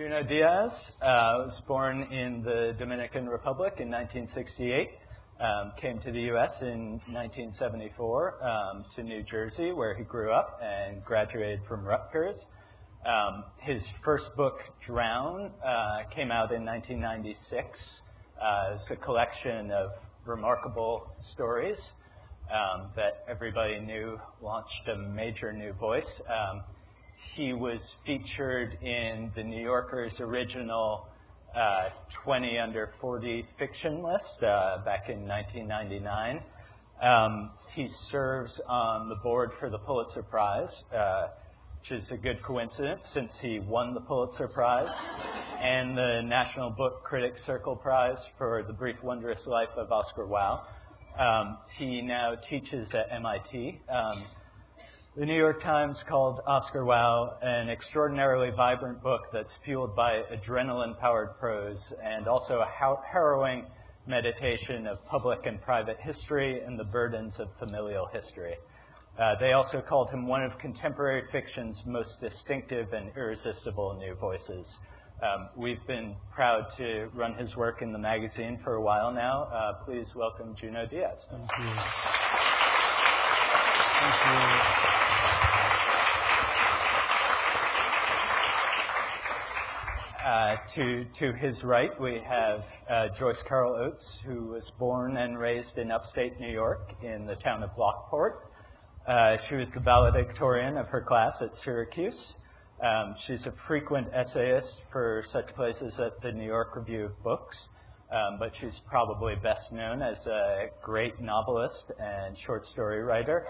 Junot Díaz was born in the Dominican Republic in 1968, came to the U.S. in 1974 to New Jersey, where he grew up and graduated from Rutgers. His first book, Drown, came out in 1996. It's a collection of remarkable stories that everybody knew launched a major new voice. He was featured in the New Yorker's original 20 under 40 fiction list back in 1999. He serves on the board for the Pulitzer Prize, which is a good coincidence since he won the Pulitzer Prize, and the National Book Critics Circle Prize for The Brief Wondrous Life of Oscar Wilde. He now teaches at MIT. The New York Times called Oscar Wilde an extraordinarily vibrant book that's fueled by adrenaline-powered prose and also a harrowing meditation of public and private history and the burdens of familial history. They also called him one of contemporary fiction's most distinctive and irresistible new voices. We've been proud to run his work in the magazine for a while now. Please welcome Junot Díaz. Thank you. Thank you. To his right, we have Joyce Carol Oates, who was born and raised in upstate New York in the town of Lockport. She was the valedictorian of her class at Syracuse. She's a frequent essayist for such places as the New York Review of Books, but she's probably best known as a great novelist and short story writer.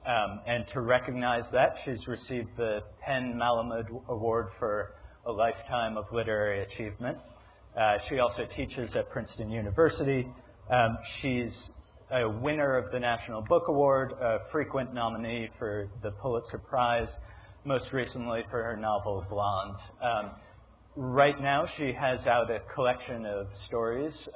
And to recognize that, she's received the Penn Malamud Award for a lifetime of literary achievement. She also teaches at Princeton University. She's a winner of the National Book Award, a frequent nominee for the Pulitzer Prize, most recently for her novel Blonde. Right now, she has out a collection of stories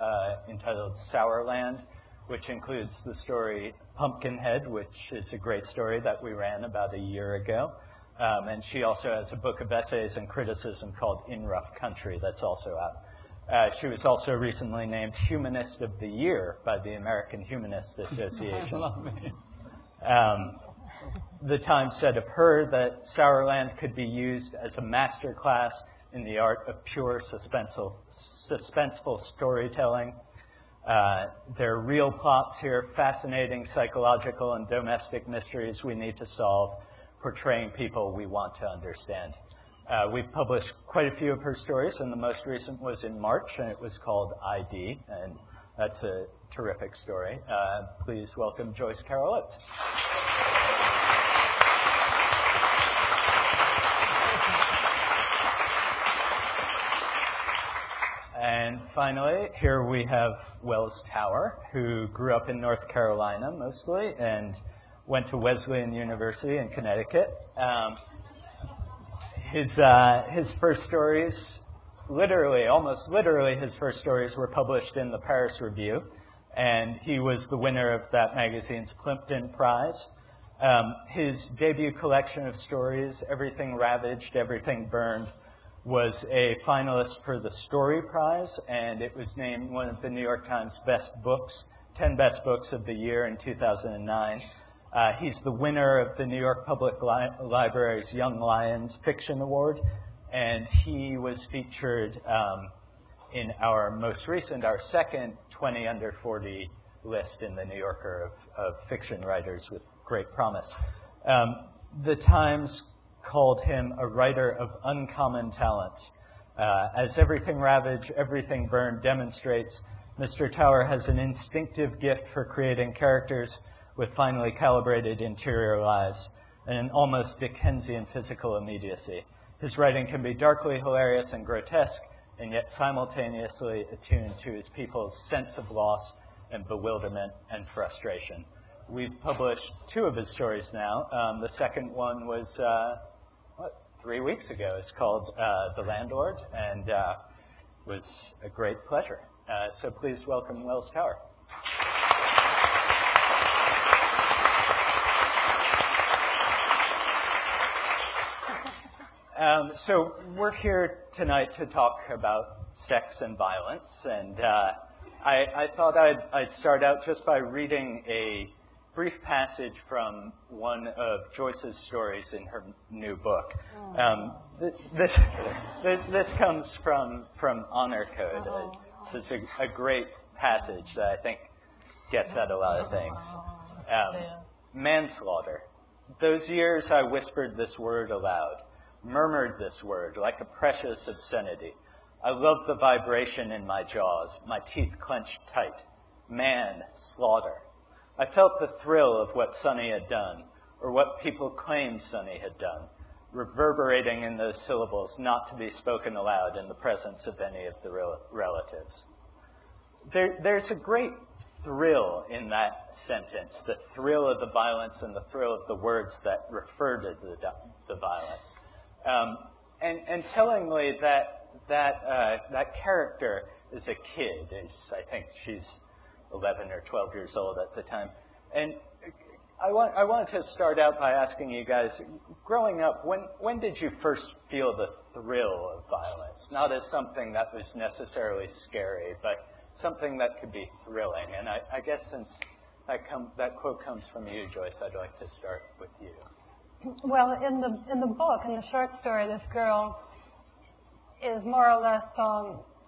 entitled Sourland, which includes the story Pumpkinhead, which is a great story that we ran about a year ago. And she also has a book of essays and criticism called In Rough Country that's also out. She was also recently named Humanist of the Year by the American Humanist Association. The Times said of her that Sourland could be used as a master class in the art of pure suspenseful storytelling. There are real plots here, fascinating psychological and domestic mysteries we need to solve, portraying people we want to understand. We've published quite a few of her stories, and the most recent was in March, and it was called ID, and that's a terrific story. Please welcome Joyce Carol Oates. And finally, here we have Wells Tower, who grew up in North Carolina mostly, and went to Wesleyan University in Connecticut. His first stories, almost literally his first stories were published in the Paris Review, and he was the winner of that magazine's Plimpton Prize. His debut collection of stories, Everything Ravaged, Everything Burned, was a finalist for the Story Prize, and it was named one of the New York Times 10 best books of the year in 2009. He's the winner of the New York Public Library's Young Lions Fiction Award, and he was featured in our most recent, our second 20 under 40 list in the New Yorker of fiction writers with great promise. The Times called him a writer of uncommon talents. As Everything Ravaged, Everything Burned demonstrates, Mr. Tower has an instinctive gift for creating characters with finely calibrated interior lives and an almost Dickensian physical immediacy. His writing can be darkly hilarious and grotesque, and yet simultaneously attuned to his people's sense of loss and bewilderment and frustration. We've published 2 of his stories now. The second one was, 3 weeks ago. It's called The Landlord, and was a great pleasure. So please welcome Wells Tower. So we're here tonight to talk about sex and violence, and I thought I'd start out just by reading a brief passage from one of Joyce's stories in her new book. This comes from Honor Code. This is a great passage that I think gets at a lot of things. Manslaughter. Those years I whispered this word aloud, murmured this word like a precious obscenity. I loved the vibration in my jaws, my teeth clenched tight. Slaughter. I felt the thrill of what Sonny had done, or what people claimed Sonny had done, reverberating in those syllables not to be spoken aloud in the presence of any of the relatives. There's a great thrill in that sentence, the thrill of the violence and the thrill of the words that refer to the violence. And tellingly, that character is a kid. I think she's 11 or 12 years old at the time. And I wanted to start out by asking you guys, growing up, when did you first feel the thrill of violence? Not as something that was necessarily scary, but something that could be thrilling. And I guess since that quote comes from you, Joyce, I'd like to start with you. Well, in the book, in the short story, this girl is more or less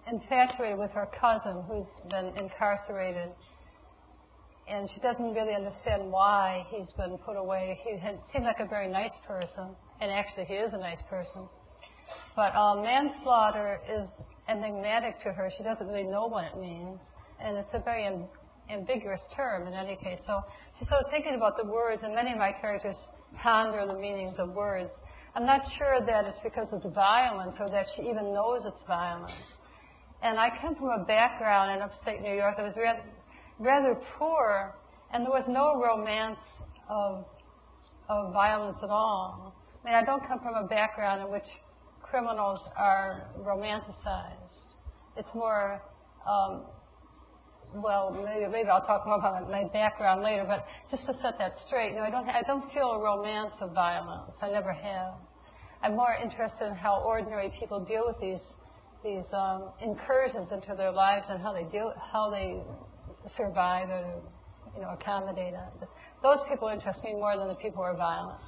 infatuated with her cousin who's been incarcerated. And she doesn't really understand why he's been put away. He had seemed like a very nice person, and actually he is a nice person. But manslaughter is enigmatic to her. She doesn't really know what it means. And it's a very ambiguous term in any case. So she's sort of thinking about the words, and many of my characters ponder the meanings of words. I'm not sure that it's because it's violence or that she even knows it's violence. And I come from a background in upstate New York that was rather poor, and there was no romance of violence at all. I mean, I don't come from a background in which criminals are romanticized. It's more, well, maybe I'll talk more about my background later, but just to set that straight, I don't feel a romance of violence. I never have. I'm more interested in how ordinary people deal with these incursions into their lives and how they survive and accommodate it. Those people interest me more than the people who are violent.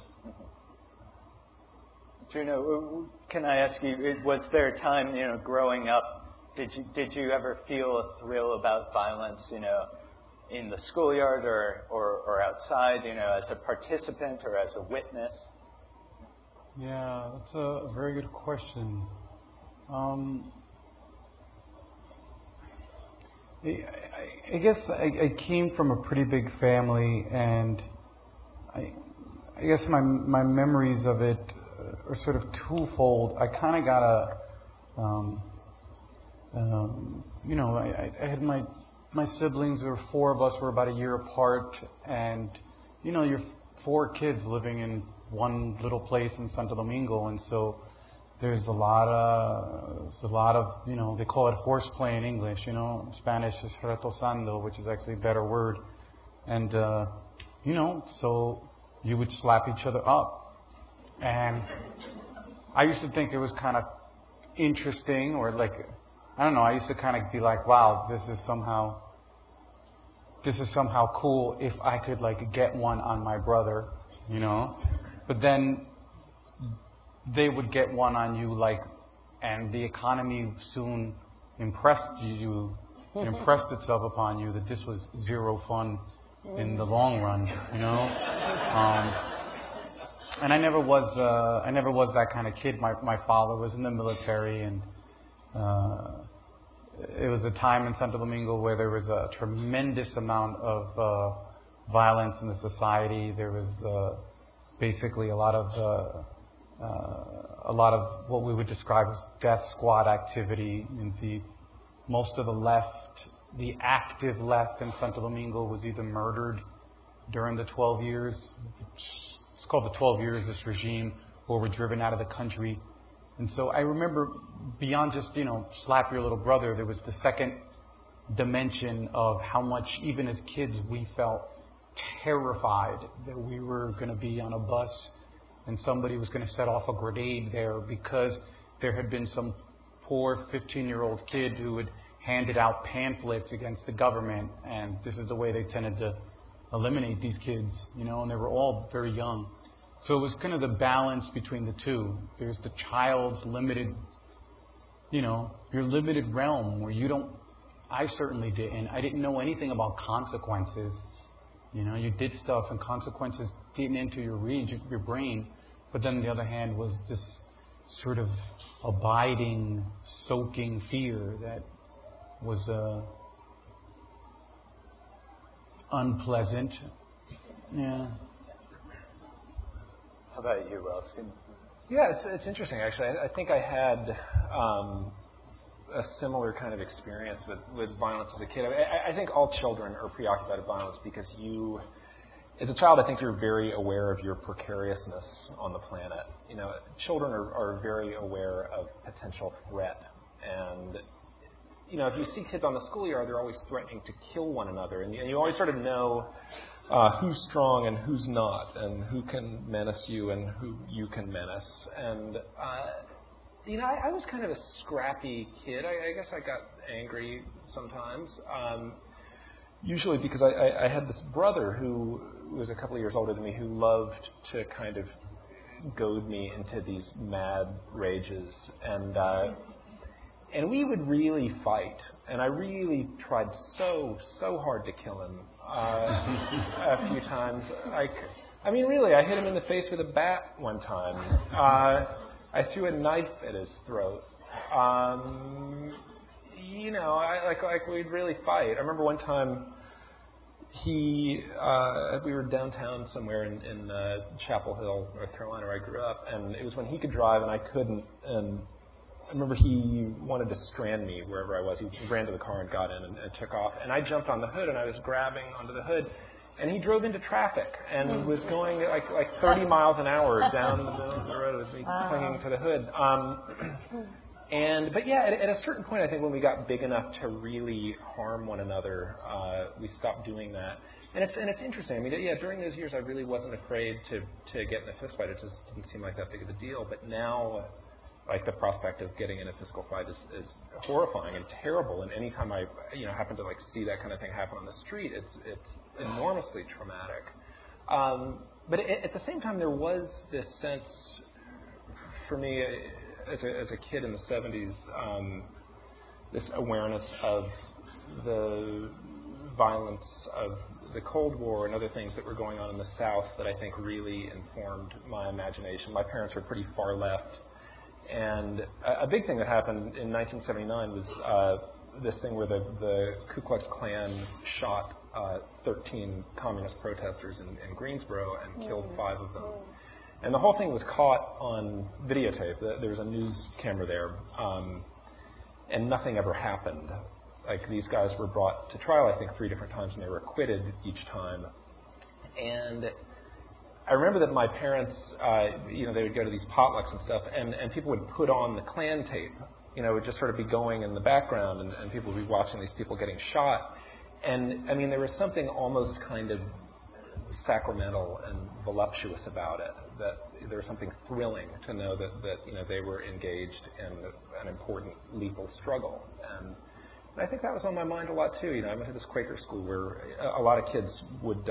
Junot, can I ask you, was there a time, growing up, did you ever feel a thrill about violence, in the schoolyard or outside, as a participant or as a witness? Yeah, that's a very good question. I guess I came from a pretty big family, and I guess my memories of it are sort of twofold. I kind of got I had my siblings. There were four of us. We're about a year apart, and you're four kids living in one little place in Santo Domingo, and so there's a lot of they call it horseplay in English. Spanish is retosando, which is actually a better word, and so you would slap each other up, and I used to think it was kind of interesting, or like, I don't know, I used to kind of be like, wow, this is somehow cool if I could like get one on my brother, but then they would get one on you, and the economy soon impressed itself upon you that this was zero fun in the long run, and I never was that kind of kid. My father was in the military, and it was a time in Santo Domingo where there was a tremendous amount of violence in the society. There was basically a lot of what we would describe as death squad activity. Most of the left, the active left in Santo Domingo, was either murdered during the 12 years. It's called the 12 years, this regime, or were driven out of the country. And so I remember, beyond just, slap your little brother, there was the second dimension of how much, even as kids, we felt terrified that we were going to be on a bus and somebody was going to set off a grenade there because there had been some poor 15-year-old kid who had handed out pamphlets against the government, and this is the way they tended to eliminate these kids, and they were all very young. So it was kind of the balance between the two. There's the child's limited, your limited realm where I certainly didn't. I didn't know anything about consequences. You did stuff and consequences didn't enter your brain. But then on the other hand was this sort of abiding, soaking fear that was unpleasant. Yeah. How about you, Wallace? Yeah, it's interesting, actually. I think I had a similar kind of experience with violence as a kid. I think all children are preoccupied with violence because as a child, I think you're very aware of your precariousness on the planet. Children are very aware of potential threat. And, if you see kids on the schoolyard, they're always threatening to kill one another. And you always sort of know who's strong and who's not, and who can menace you and who you can menace. And, I was kind of a scrappy kid. I guess I got angry sometimes, usually because I had this brother who was a couple of years older than me who loved to kind of goad me into these mad rages. And we would really fight. And I really tried so hard to kill him a few times. Really, I hit him in the face with a bat one time. I threw a knife at his throat. We'd really fight. I remember one time we were downtown somewhere in Chapel Hill, North Carolina, where I grew up, and it was when he could drive and I couldn't. And I remember he wanted to strand me wherever I was. He ran to the car and got in and took off. And I jumped on the hood and I was grabbing onto the hood. And he drove into traffic and was going like 30 miles an hour down the middle of the road with me clinging to the hood. But at a certain point, I think when we got big enough to really harm one another, we stopped doing that. And it's interesting. During those years, I really wasn't afraid to get in a fist fight. It just didn't seem like that big of a deal. But now, the prospect of getting in a physical fight is horrifying and terrible. And anytime I happen to see that kind of thing happen on the street, it's enormously traumatic. But at the same time, there was this sense for me as a kid in the 70s, this awareness of the violence of the Cold War and other things that were going on in the South that I think really informed my imagination. My parents were pretty far left. And a big thing that happened in 1979 was this thing where the Ku Klux Klan shot 13 communist protesters in Greensboro and killed 5 of them. And the whole thing was caught on videotape. There was a news camera there, and nothing ever happened. These guys were brought to trial, I think, 3 different times, and they were acquitted each time. And I remember that my parents, they would go to these potlucks and stuff, and people would put on the Klan tape. It would just sort of be going in the background, and people would be watching these people getting shot. And, there was something almost kind of sacramental and voluptuous about it, that there was something thrilling to know that they were engaged in an important lethal struggle. And I think that was on my mind a lot, too. I went to this Quaker school where a lot of kids would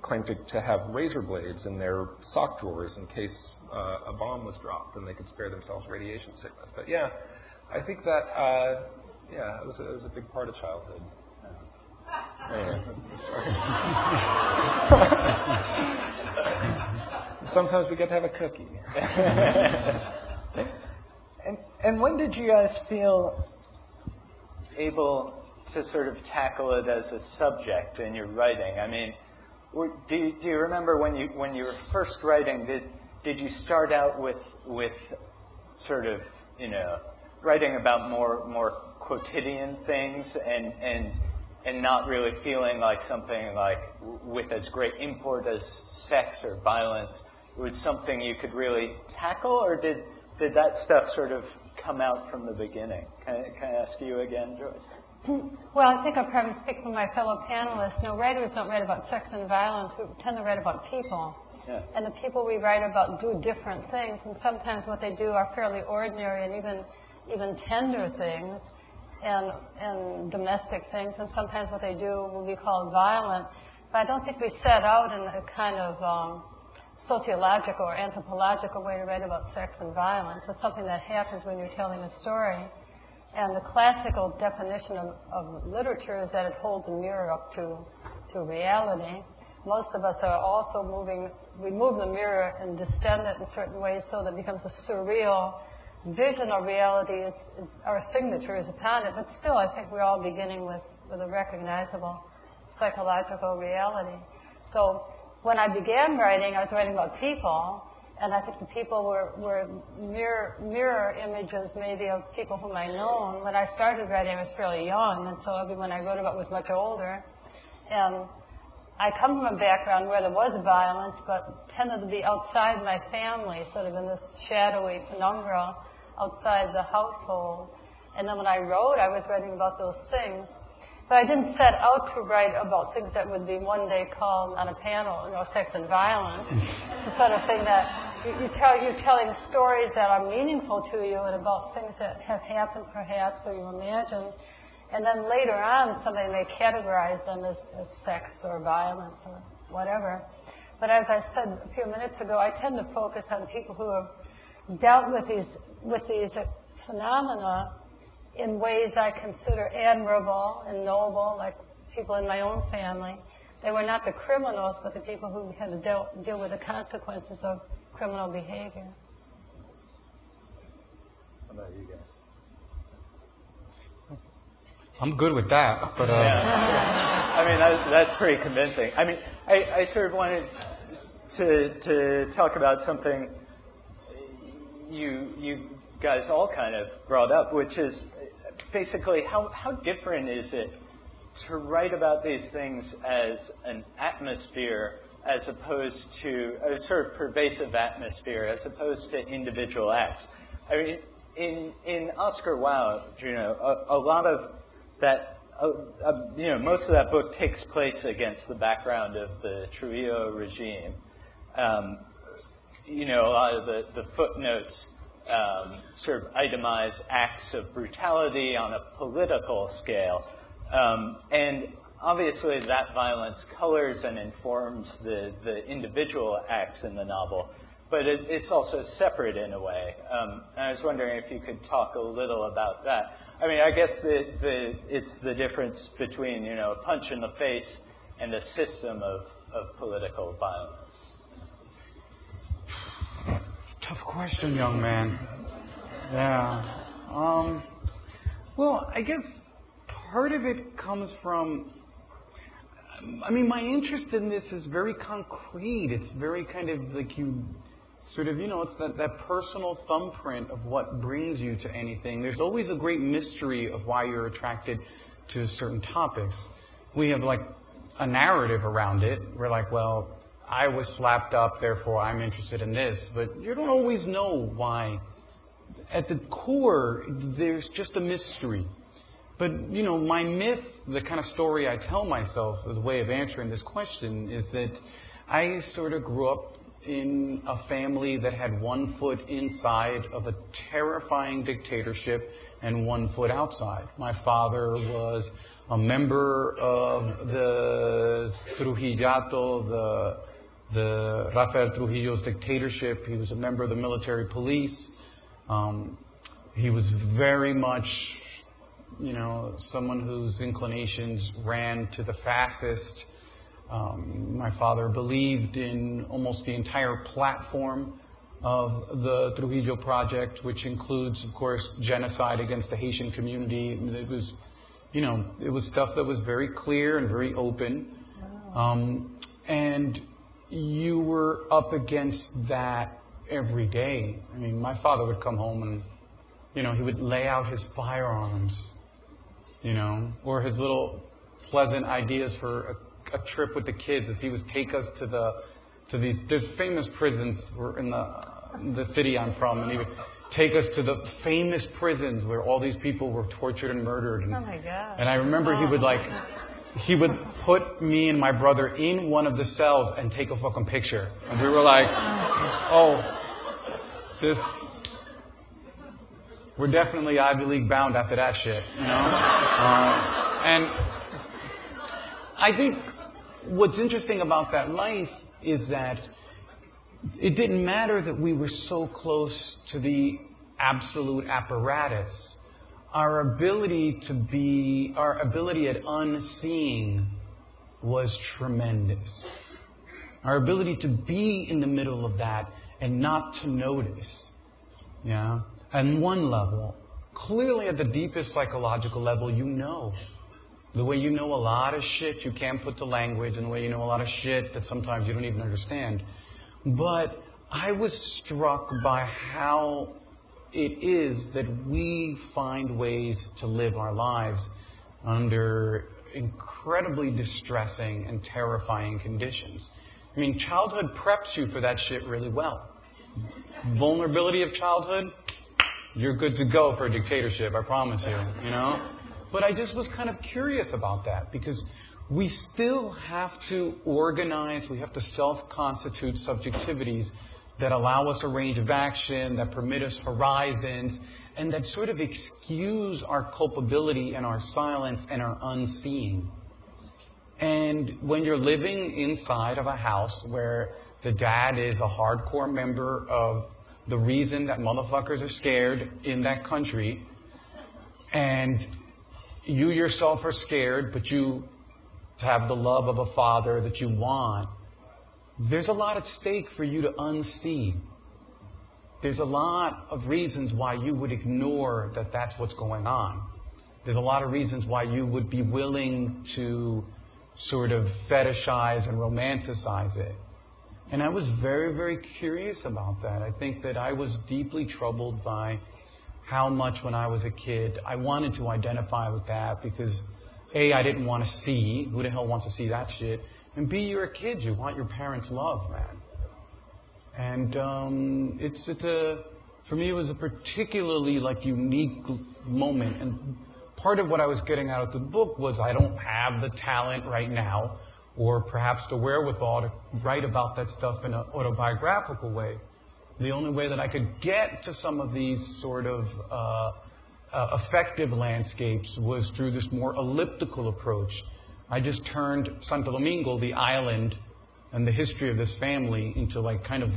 claim to have razor blades in their sock drawers in case a bomb was dropped and they could spare themselves radiation sickness. But I think that it was a big part of childhood. Anyway, sorry. Sometimes we get to have a cookie. And when did you guys feel able to sort of tackle it as a subject in your writing? Do you remember when you were first writing? Did you start out with sort of writing about more quotidian things and not really feeling like something with as great import as sex or violence was something you could really tackle, or did that stuff sort of come out from the beginning? Can I ask you again, Joyce? Well, I think I'll probably speak for my fellow panelists. Writers don't write about sex and violence. We tend to write about people. Yeah. And the people we write about do different things, and sometimes what they do are fairly ordinary and even tender things and domestic things, and sometimes what they do will be called violent. But I don't think we set out in a kind of sociological or anthropological way to write about sex and violence. It's something that happens when you're telling a story. And the classical definition of literature is that it holds a mirror up to reality. Most of us are also we move the mirror and distend it in certain ways so that it becomes a surreal vision of reality. It's our signature is upon it, but still I think we're all beginning with a recognizable psychological reality. So when I began writing, I was writing about people, and I think the people were mirror images maybe of people whom I known. When I started writing, I was fairly young, and so everyone I wrote about was much older. And I come from a background where there was violence, but tended to be outside my family, sort of in this shadowy penumbra outside the household. And then when I wrote, I was writing about those things. But I didn't set out to write about things that would be one day called on a panel, sex and violence. It's the sort of thing that you're telling stories that are meaningful to you and about things that have happened perhaps, or you imagine. And then later on, somebody may categorize them as sex or violence or whatever. But as I said a few minutes ago, I tend to focus on people who have dealt with these phenomena in ways I consider admirable and noble, like people in my own family. They were not the criminals, but the people who had to deal with the consequences of criminal behavior. How about you guys? I'm good with that, but yeah. I mean, that's pretty convincing. I mean, I sort of wanted to talk about something you guys all kind of brought up, which is basically how different is it to write about these things as an atmosphere as opposed to a sort of pervasive atmosphere as opposed to individual acts. I mean, in Oscar Wilde, a lot of that, most of that book takes place against the background of the Trujillo regime. A lot of the footnotes sort of itemize acts of brutality on a political scale. And obviously that violence colors and informs the individual acts in the novel, but it's also separate in a way. And I was wondering if you could talk a little about that. I mean, I guess it's the difference between, a punch in the face and a system of political violence. tough question, young man. Yeah. Well, I guess part of it comes from, my interest in this is very concrete. It's very kind of like you sort of, it's that personal thumbprint of what brings you to anything. There's always a great mystery of why you're attracted to certain topics. We have like a narrative around it. We're like, well, I was slapped up, therefore I'm interested in this. But you don't always know why. At the core, there's just a mystery. But, my myth, the kind of story I tell myself as a way of answering this question is that I sort of grew up in a family that had one foot inside of a terrifying dictatorship and one foot outside. My father was a member of the Trujillato, the Rafael Trujillo's dictatorship. He was a member of the military police. He was very much, someone whose inclinations ran to the fascist. My father believed in almost the entire platform of the Trujillo Project, which includes, of course, genocide against the Haitian community. It was, it was stuff that was very clear and very open. And you were up against that every day. My father would come home and, he would lay out his firearms, or his little pleasant ideas for a trip with the kids, as he would take us to these, there's famous prisons in the city I'm from, and he would take us to the famous prisons where all these people were tortured and murdered. And, oh my God. And I remember he would he would put me and my brother in one of the cells and take a fucking picture. And we were like, oh, we're definitely Ivy League bound after that shit, you know? And I think what's interesting about that life is that it didn't matter that we were so close to the absolute apparatus. Our ability at unseeing was tremendous. Our ability to be in the middle of that and not to notice. Yeah. On one level, clearly at the deepest psychological level, you know. The way you know a lot of shit you can't put to language, and the way you know a lot of shit that sometimes you don't even understand. But I was struck by how it is that we find ways to live our lives under incredibly distressing and terrifying conditions. I mean, childhood preps you for that shit really well. Vulnerability of childhood, you're good to go for a dictatorship, I promise you, you know? But I just was kind of curious about that because we still have to organize, we have to self-constitute subjectivities that allow us a range of action, that permit us horizons, and that sort of excuse our culpability and our silence and our unseeing. And when you're living inside of a house where the dad is a hardcore member of the reason that motherfuckers are scared in that country, and you yourself are scared, but you have the love of a father that you want, there's a lot at stake for you to unsee. There's a lot of reasons why you would ignore that that's what's going on. There's a lot of reasons why you would be willing to sort of fetishize and romanticize it. And I was very, very curious about that. I think that I was deeply troubled by how much when I was a kid, I wanted to identify with that because A, I didn't want to see. Who the hell wants to see that shit? And B, you're a kid. You want your parents' love, man. And for me, it was a particularly unique moment. And part of what I was getting out of the book was I don't have the talent right now, or perhaps the wherewithal to write about that stuff in an autobiographical way. The only way that I could get to some of these sort of effective landscapes was through this more elliptical approach. I just turned Santo Domingo, the island, and the history of this family into kind of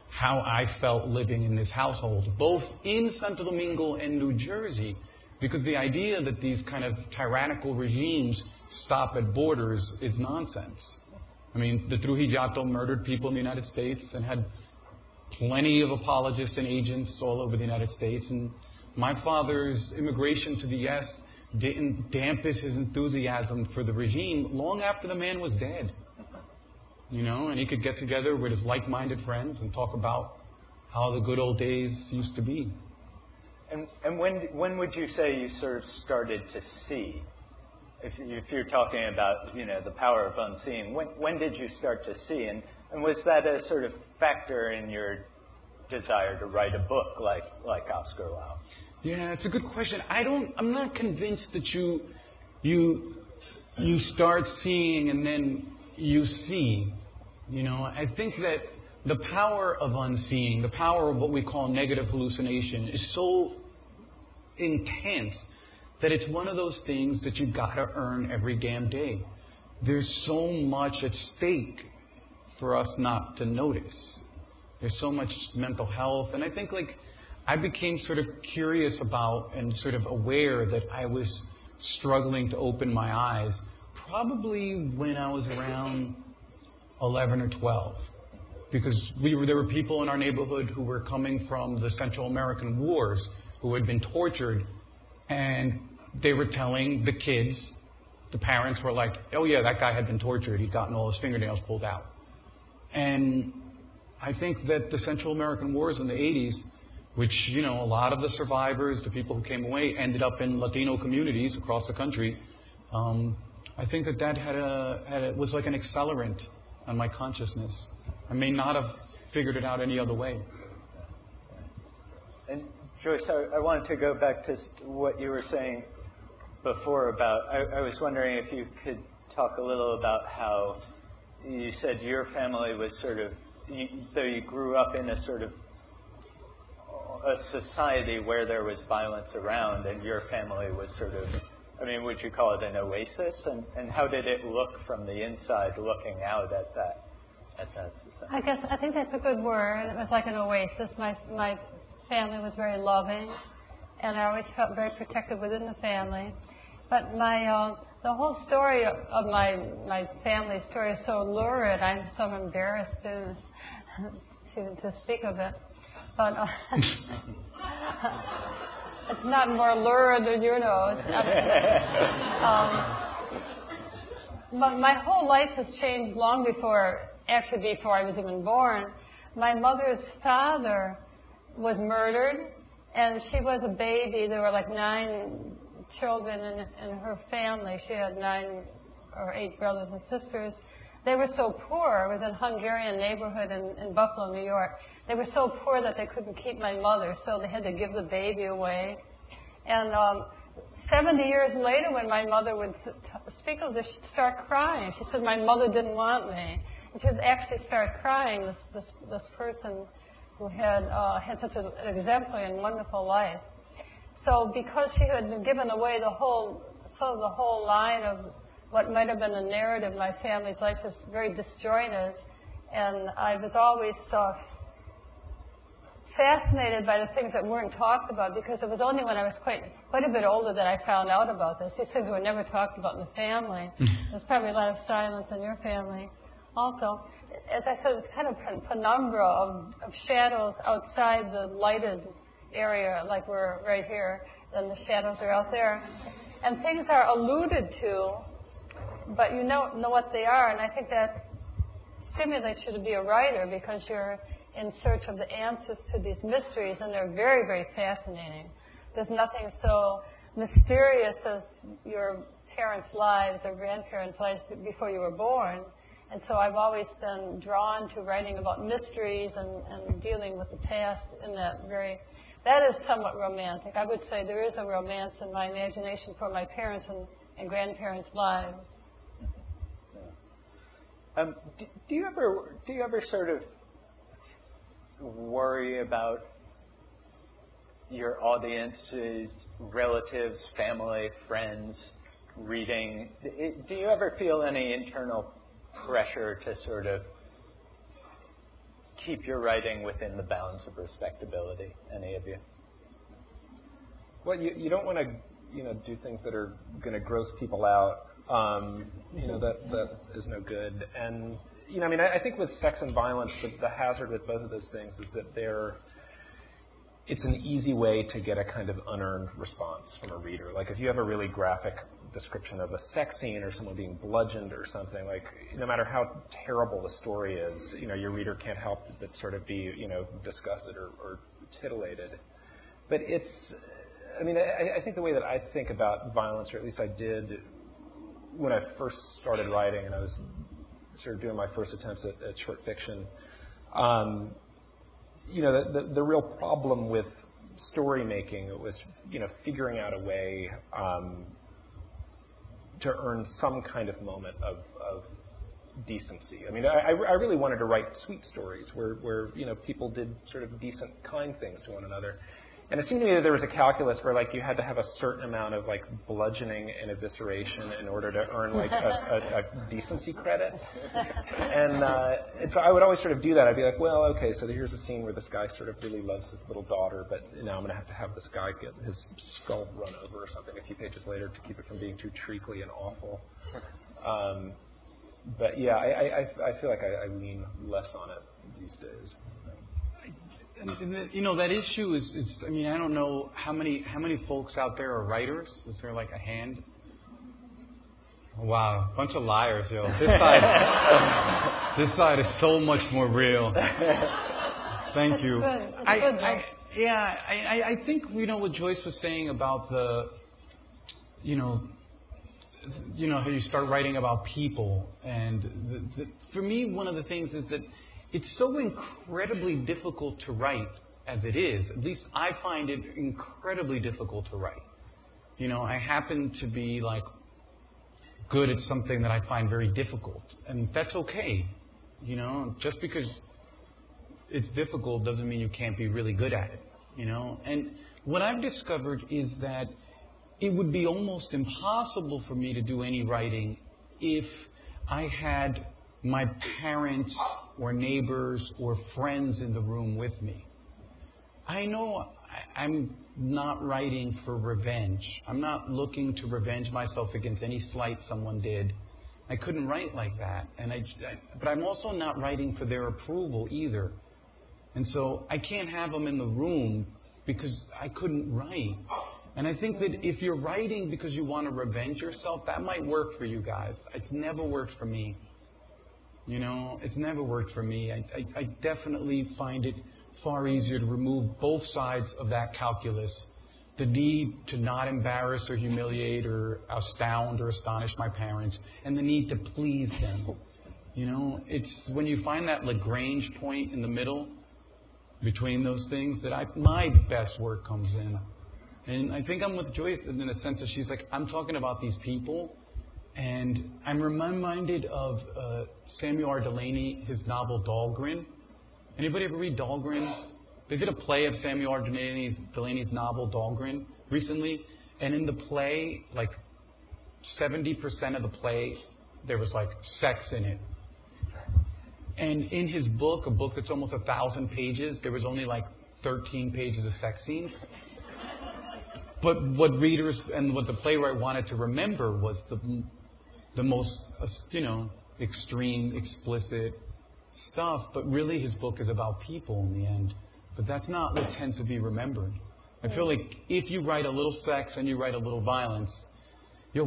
how I felt living in this household, both in Santo Domingo and New Jersey, because the idea that these kind of tyrannical regimes stop at borders is nonsense. I mean, the Trujillato murdered people in the United States and had plenty of apologists and agents all over the United States, and my father's immigration to the U.S. didn't dampen his enthusiasm for the regime long after the man was dead. You know, and he could get together with his like-minded friends and talk about how the good old days used to be. And when would you say you sort of started to see? If you're talking about, the power of unseeing, when did you start to see? And was that a sort of factor in your desire to write a book like Oscar Wilde? Yeah, it's a good question. I'm not convinced that you start seeing and then you see. I think that the power of unseeing, the power of what we call negative hallucination is so intense that it's one of those things that you gotta earn every damn day. There's so much at stake for us not to notice. There's so much mental health, and I think I became sort of curious about and sort of aware that I was struggling to open my eyes probably when I was around 11 or 12. Because there were people in our neighborhood who were coming from the Central American wars who had been tortured, and they were telling the kids, the parents were like, oh yeah, that guy had been tortured, he'd gotten all his fingernails pulled out. And I think that the Central American wars in the 80s, which, a lot of the survivors, the people who came away, ended up in Latino communities across the country, I think that was like an accelerant on my consciousness. I may not have figured it out any other way. And Joyce, I wanted to go back to what you were saying before about, I was wondering if you could talk a little about how you said your family was sort of, though you grew up in a sort of a society where there was violence around, and your family was sort of, I mean, would you call it an oasis? And how did it look from the inside, looking out at that society? I think that's a good word. It was like an oasis. My family was very loving, and I always felt very protected within the family. But the whole story of my family story is so lurid. I'm so embarrassed to speak of it. But it's not more lurid than you know. But my whole life has changed long before I was even born. My mother's father was murdered, and she was a baby. There were like 9 children in her family. She had 9 or 8 brothers and sisters. They were so poor. It was in a Hungarian neighborhood in Buffalo, New York. They were so poor that they couldn't keep my mother, so they had to give the baby away. And 70 years later, when my mother would speak of this, she'd start crying. She said, "My mother didn't want me." And she would actually start crying, this person who had such an exemplary and wonderful life. So because she had been given away the whole line of what might have been a narrative, my family's life was very disjointed, and I was always fascinated by the things that weren't talked about, because it was only when I was quite a bit older that I found out about this. These things were never talked about in the family. There's probably a lot of silence in your family also. As I said, it's kind of penumbra of shadows outside the lighted area, like we're right here, and the shadows are out there. And things are alluded to, but you don't know what they are, and I think that stimulates you to be a writer, because you're in search of the answers to these mysteries, and they're very, very fascinating. There's nothing so mysterious as your parents' lives or grandparents' lives before you were born, and so I've always been drawn to writing about mysteries and dealing with the past in that is somewhat romantic. I would say there is a romance in my imagination for my parents and grandparents' lives. Do you ever sort of worry about your audience's relatives, family, friends reading? Do you ever feel any internal pressure to sort of keep your writing within the bounds of respectability, any of you? Well, you don't want to do things that are going to gross people out. That is no good. And I think with sex and violence, the hazard with both of those things is that it's an easy way to get a kind of unearned response from a reader. Like if you have a really graphic description of a sex scene or someone being bludgeoned or something, like no matter how terrible the story is, your reader can't help but sort of be, disgusted or titillated. But I think the way that I think about violence, or at least I did when I first started writing, and I was sort of doing my first attempts at short fiction, the real problem with story making was, figuring out a way to earn some kind of moment of decency. I really wanted to write sweet stories where people did sort of decent, kind things to one another. And it seemed to me that there was a calculus where you had to have a certain amount of bludgeoning and evisceration in order to earn a decency credit. And so I would always sort of do that. I'd be like, well, okay, so here's a scene where this guy sort of really loves his little daughter, but now I'm going to have this guy get his skull run over or something a few pages later to keep it from being too treacly and awful. But yeah, I feel like I lean less on it these days. And that issue is I don't know how many folks out there are writers. Is there like a hand? Wow, bunch of liars, yo. This side is so much more real. Thank you. Good. I think what Joyce was saying about the how you start writing about people, and for me, one of the things is that it's so incredibly difficult to write as it is. At least I find it incredibly difficult to write. I happen to be good at something that I find very difficult. And that's okay. You know, just because it's difficult doesn't mean you can't be really good at it. You know, and what I've discovered is that it would be almost impossible for me to do any writing if I had my parents or neighbors or friends in the room with me. I know I'm not writing for revenge. I'm not looking to revenge myself against any slight someone did. I couldn't write like that. But I'm also not writing for their approval either. And so I can't have them in the room because I couldn't write. And I think that if you're writing because you want to revenge yourself, that might work for you guys. It's never worked for me. You know, it's never worked for me. I definitely find it far easier to remove both sides of that calculus. The need to not embarrass or humiliate or astound or astonish my parents, and the need to please them. You know, it's when you find that Lagrange point in the middle between those things that my best work comes in. And I think I'm with Joyce in a sense that she's like, I'm talking about these people, and I'm reminded of Samuel R. Delany, his novel Dahlgren. Anybody ever read Dahlgren? They did a play of Samuel R. Delany's novel Dahlgren recently, and in the play, like 70% of the play, there was like sex in it. And in his book, a book that's almost 1,000 pages, there was only like 13 pages of sex scenes. But what readers and what the playwright wanted to remember was the most, extreme, explicit stuff. But really, his book is about people in the end. But that's not what tends to be remembered. I feel like if you write a little sex and you write a little violence,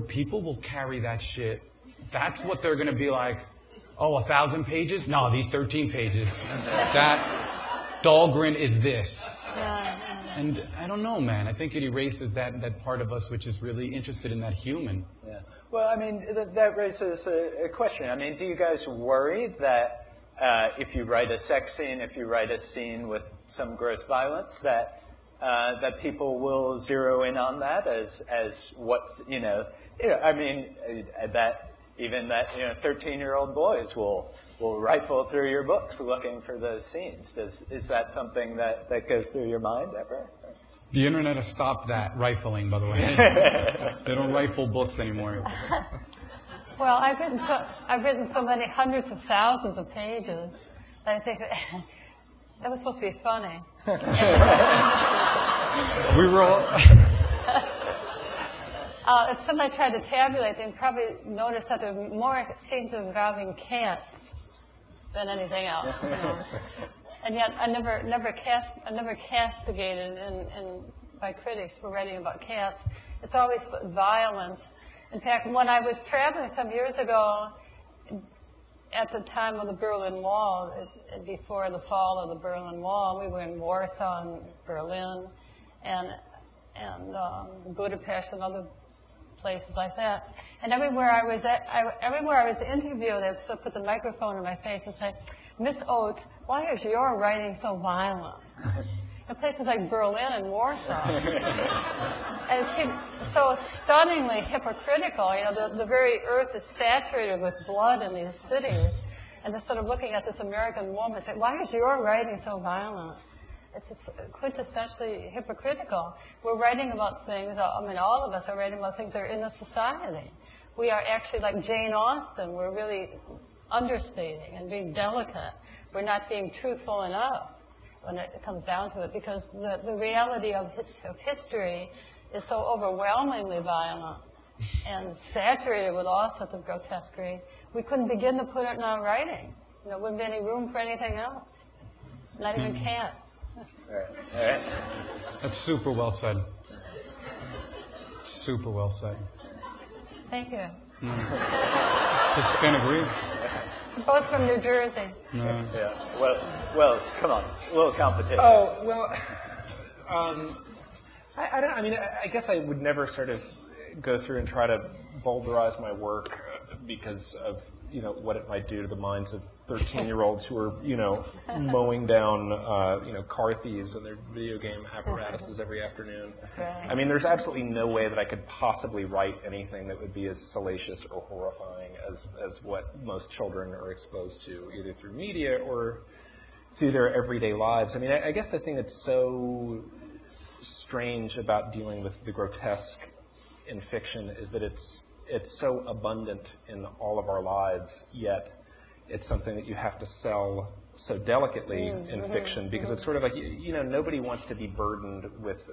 people will carry that shit. That's what they're going to be like. Oh, 1,000 pages? No, these 13 pages. That Dahlgren is this. And I don't know, man. I think it erases that part of us which is really interested in that human. Yeah. Well, I mean, that raises a question. I mean, do you guys worry that if you write a sex scene, if you write a scene with some gross violence, that people will zero in on that as what's, I mean, that even that 13-year-old boys will rifle through your books looking for those scenes. Is that something that goes through your mind ever? The internet has stopped that rifling, by the way. They don't rifle books anymore. Well, I've written so many hundreds of thousands of pages that I think that was supposed to be funny. We were all... If somebody tried to tabulate, they'd probably notice that there are more scenes involving cats than anything else. And yet, I never castigated by critics for writing about cats. It's always violence. In fact, when I was traveling some years ago, at the time of the Berlin Wall, before the fall of the Berlin Wall, we were in Warsaw and Berlin, and Budapest and other places like that. And everywhere I was interviewed, they would put the microphone in my face and say, "Miss Oates, why is your writing so violent?" In places like Berlin and Warsaw. And it seemed so stunningly hypocritical. The very earth is saturated with blood in these cities. And just sort of looking at this American woman and saying, "Why is your writing so violent?" It's just quintessentially hypocritical. We're writing about things, all of us are writing about things that are in the society. We are actually like Jane Austen. We're really understating and being delicate. We're not being truthful enough when it comes down to it, because the reality of history is so overwhelmingly violent and saturated with all sorts of grotesquerie. We couldn't begin to put it in our writing. There wouldn't be any room for anything else, not even cats. All right. That's super well said. Super well said. Thank you. Just can't agree. Both from New Jersey. No. Yeah. Well, come on, a little competition. Oh, well, I don't. I mean, I guess I would never sort of go through and try to boulderize my work because of what it might do to the minds of 13-year-olds who are, mowing down, car thieves and their video game apparatuses every afternoon. That's right. I mean, there's absolutely no way that I could possibly write anything that would be as salacious or horrifying as what most children are exposed to, either through media or through their everyday lives. I mean, I guess the thing that's so strange about dealing with the grotesque in fiction is that it's so abundant in all of our lives, yet it's something that you have to sell so delicately in fiction, because it's sort of like, nobody wants to be burdened with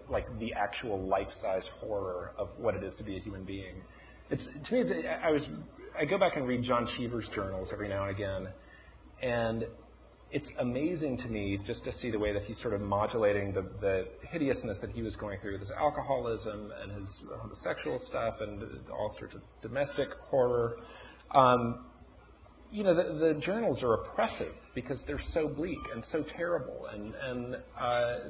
like the actual life-size horror of what it is to be a human being. To me, I go back and read John Cheever's journals every now and again, and it's amazing to me just to see the way that he's sort of modulating the hideousness that he was going through with his alcoholism and his homosexual stuff and all sorts of domestic horror. The journals are oppressive because they're so bleak and so terrible, and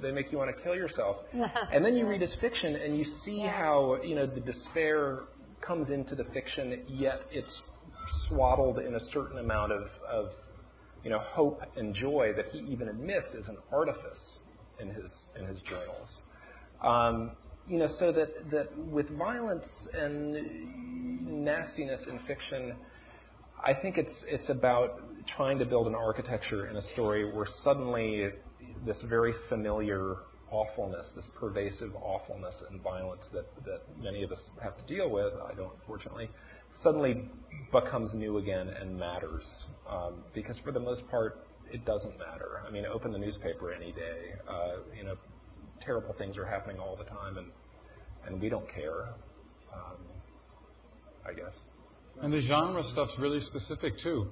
they make you want to kill yourself. And then you read his fiction, and you see how the despair comes into the fiction, yet it's swaddled in a certain amount of hope and joy that he even admits is an artifice in his journals. So that with violence and nastiness in fiction, I think it's about trying to build an architecture in a story where suddenly this very familiar awfulness, this pervasive awfulness and violence that many of us have to deal with, I don't, unfortunately, suddenly becomes new again and matters. Because for the most part, it doesn't matter. I mean, open the newspaper any day. Terrible things are happening all the time, and we don't care, I guess. And the genre stuff's really specific, too,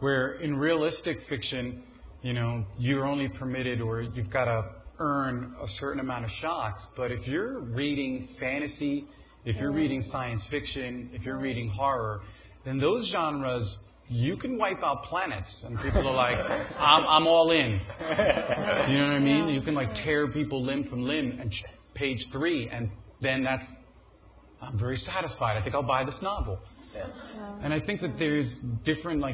where in realistic fiction, you're only permitted, or you've got to earn a certain amount of shocks. But if you're reading fantasy, if you're reading science fiction, if you're reading horror, then those genres, you can wipe out planets. And people are like, I'm all in. You know what I mean? You can tear people limb from limb, and page 3, and then I'm very satisfied. I think I'll buy this novel. Yeah. And I think that there's different,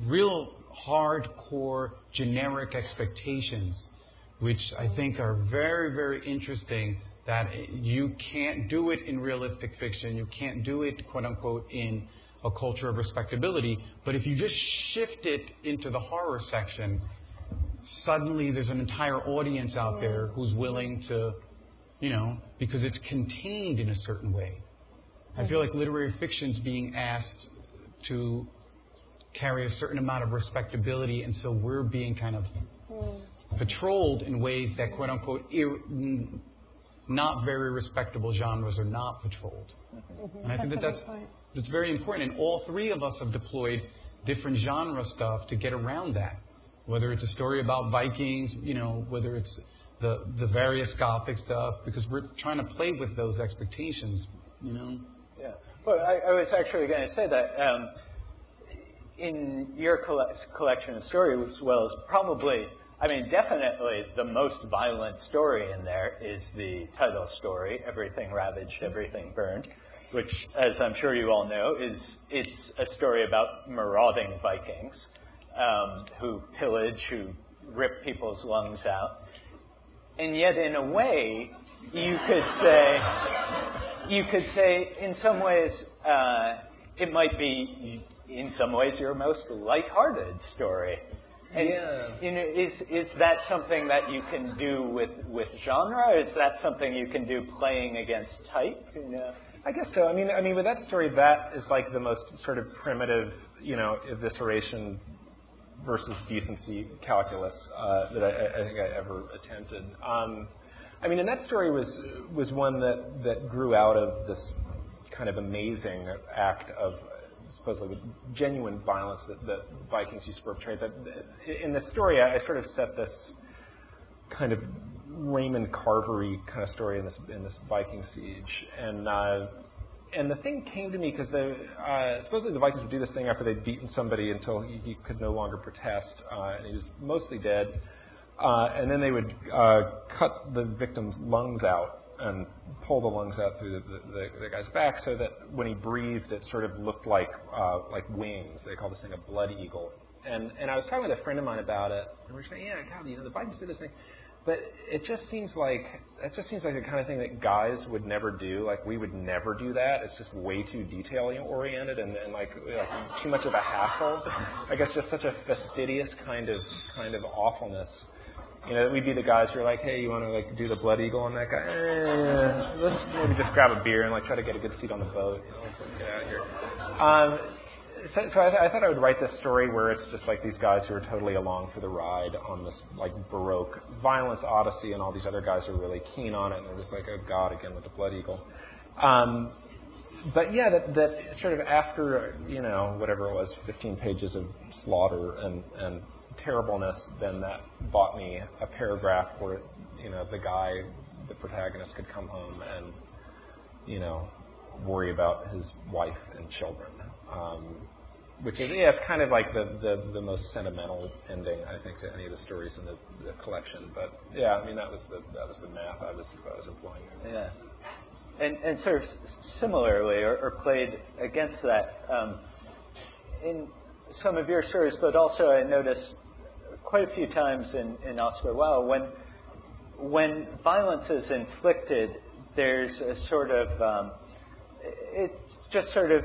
real hardcore generic expectations, which I think are very, very interesting, that you can't do it in realistic fiction. You can't do it, quote unquote, in a culture of respectability. But if you just shift it into the horror section, suddenly there's an entire audience out there who's willing to, because it's contained in a certain way. I feel like literary fiction's being asked to carry a certain amount of respectability, and so we're being kind of patrolled in ways that, quote unquote, not very respectable genres are not patrolled. And I think that's very important. And all three of us have deployed different genre stuff to get around that. Whether it's a story about Vikings, whether it's the various Gothic stuff, because we're trying to play with those expectations, Yeah. Well, I was actually going to say that in your collection of stories, as well as probably, definitely the most violent story in there is the title story, Everything Ravaged, Everything Burned, which, as I'm sure you all know, it's a story about marauding Vikings who pillage, who rip people's lungs out. And yet, in a way, you could say, in some ways, it might be, in some ways, your most lighthearted story. And, is that something that you can do with genre? Or is that something you can do playing against type? I guess so. I mean, with that story, that is like the most sort of primitive, evisceration versus decency calculus that I think I ever attempted. And that story was one that grew out of this kind of amazing act of supposedly genuine violence that Vikings used to perpetrate. That in the story, I sort of set this kind of Raymond Carvery kind of story in this Viking siege, and the thing came to me because supposedly the Vikings would do this thing after they'd beaten somebody until he could no longer protest, and he was mostly dead. And then they would cut the victim's lungs out and pull the lungs out through the guy's back, so that when he breathed, it sort of looked like wings. They call this thing a blood eagle. And I was talking with a friend of mine about it, and we were saying, yeah, God, the Vikings did this thing. But it just seems like the kind of thing that guys would never do. Like, we would never do that. It's just way too detail-oriented and like too much of a hassle. I guess just such a fastidious kind of awfulness. We'd be the guys who are like, hey, you want to like do the blood eagle on that guy? Let's maybe just grab a beer and like try to get a good seat on the boat. So get out of here. So I thought I would write this story where it's just like these guys who are totally along for the ride on this like Baroque violence odyssey, and all these other guys are really keen on it, and they're just like, oh God, again with the blood eagle. But yeah, that sort of after whatever it was, 15 pages of slaughter and terribleness, then that bought me a paragraph where the protagonist could come home and worry about his wife and children. Which is, it's kind of like the most sentimental ending, I think, to any of the stories in the collection. But yeah, I mean, that was the math I was employing. Yeah, and sort of similarly, or played against that in some of your stories, but also I noticed quite a few times in Oscar Wilde when violence is inflicted, there's a sort of it just sort of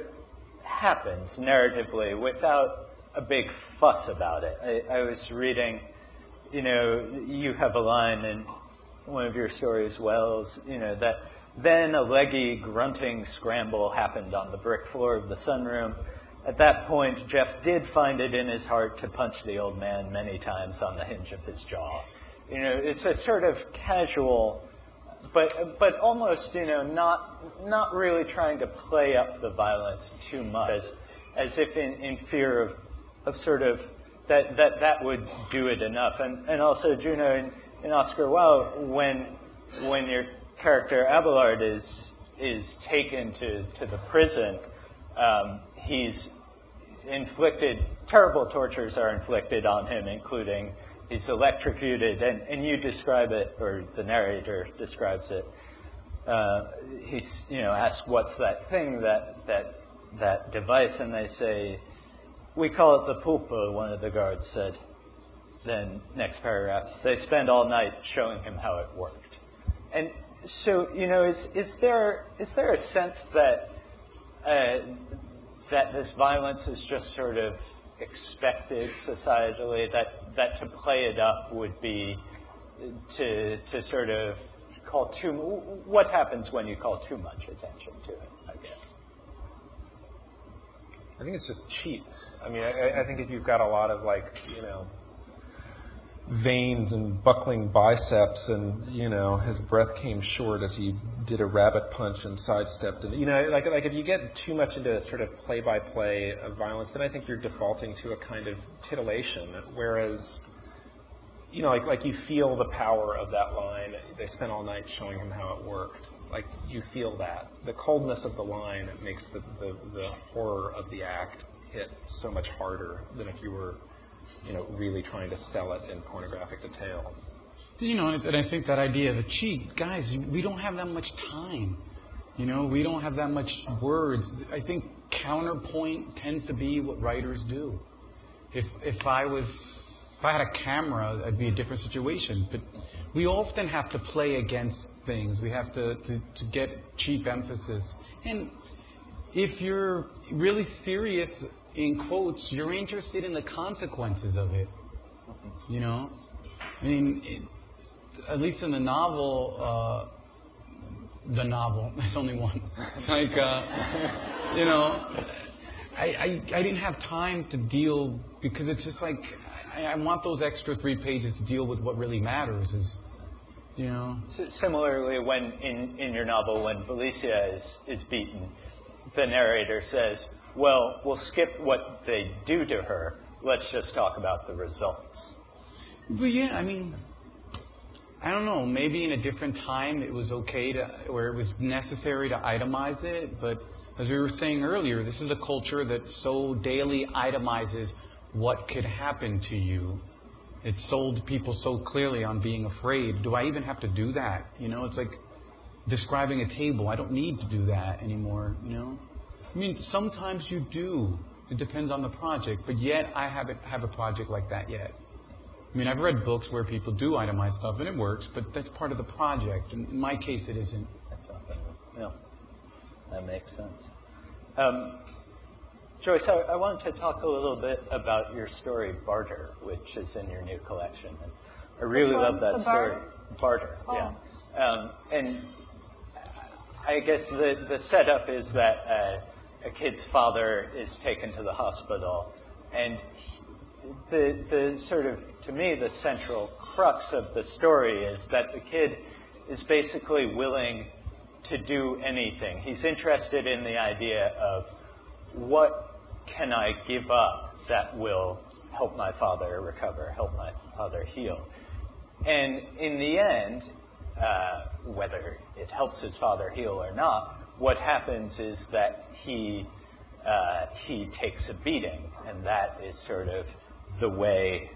happens narratively without a big fuss about it. I was reading, you have a line in one of your stories, Wells, that then a leggy, grunting scramble happened on the brick floor of the sunroom. At that point, Jeff did find it in his heart to punch the old man many times on the hinge of his jaw. It's a sort of casual, but almost, not really trying to play up the violence too much, as if in fear of sort of that would do it enough. And also, Junot, in Oscar Wilde, when your character Abelard is taken to the prison, he's inflicted, terrible tortures are inflicted on him, including he's electrocuted, and you describe it, or the narrator describes it. He's, asked, what's that thing, that device, and they say, we call it the pulpa, one of the guards said. Then, next paragraph, they spend all night showing him how it worked. And so, is there a sense that this violence is just sort of expected societally, that to play it up would be to sort of call what happens when you call too much attention to it, I guess? I think it's just cheap. I mean, I think if you've got a lot of veins and buckling biceps, and his breath came short as he did a rabbit punch and sidestepped, and like if you get too much into sort of play-by-play of violence, then I think you're defaulting to a kind of titillation. Whereas, like you feel the power of that line. They spent all night showing him how it worked. Like, you feel that the coldness of the line makes the horror of the act hit so much harder than if you were really trying to sell it in pornographic detail. And I think that idea of the cheat, guys, we don't have that much time. We don't have that much words. I think counterpoint tends to be what writers do. If I had a camera, it'd be a different situation. But we often have to play against things. We have to get cheap emphasis. And if you're really serious, in quotes, you're interested in the consequences of it. I mean, at least in the novel, there's only one. It's like, I didn't have time to deal, because it's just like, I want those extra 3 pages to deal with what really matters is, Similarly, when in your novel, when Felicia is beaten, the narrator says, well, we'll skip what they do to her. Let's just talk about the results. But yeah, I mean, I don't know. Maybe in a different time it was okay or it was necessary to itemize it. But as we were saying earlier, this is a culture that so daily itemizes what could happen to you. It's sold people so clearly on being afraid. Do I even have to do that? It's like describing a table. I don't need to do that anymore, I mean, sometimes you do. It depends on the project, but yet I haven't have a project like that yet. I mean, I've read books where people do itemize stuff, and it works, but that's part of the project. In my case, it isn't. Yeah, that makes sense. Joyce, I wanted to talk a little bit about your story, Barter, which is in your new collection. And I really love that story. Barter, yeah. And I guess the setup is that a kid's father is taken to the hospital, and the sort of, to me, the central crux of the story is that the kid is basically willing to do anything. He's interested in the idea of what can I give up that will help my father recover, help my father heal. And in the end, whether it helps his father heal or not, what happens is that he takes a beating, and that is sort of the way.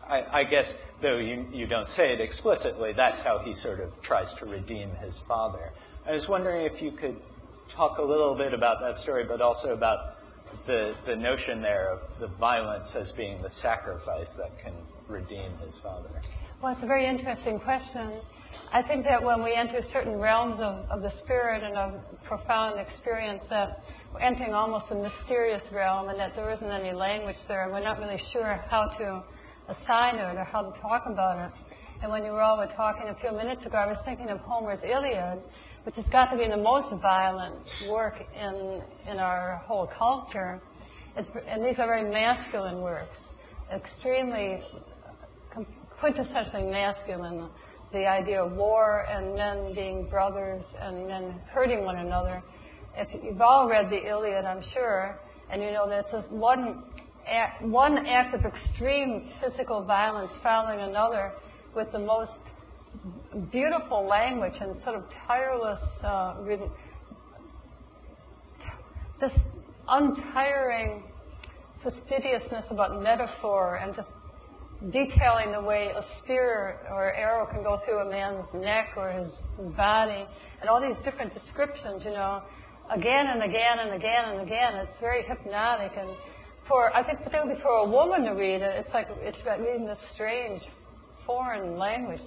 I guess, though you don't say it explicitly, that's how he sort of tries to redeem his father. I was wondering if you could talk a little bit about that story, but also about the notion there of the violence as being the sacrifice that can redeem his father. Well, it's a very interesting question. I think that when we enter certain realms of the spirit and of profound experience, that we're entering almost a mysterious realm, and that there isn't any language there, and we're not really sure how to assign it or how to talk about it. And when you all were talking a few minutes ago, I was thinking of Homer's Iliad, which has got to be the most violent work in our whole culture. And these are very masculine works, extremely quintessentially masculine. The idea of war and men being brothers and men hurting one another. If you've all read the Iliad, I'm sure, and you know that it's just one act of extreme physical violence following another with the most beautiful language and sort of tireless, just untiring fastidiousness about metaphor and just detailing the way a spear or arrow can go through a man's neck or his body, and all these different descriptions, you know, again and again and again and again. It's very hypnotic, and I think particularly for a woman to read it, it's like reading this strange foreign language.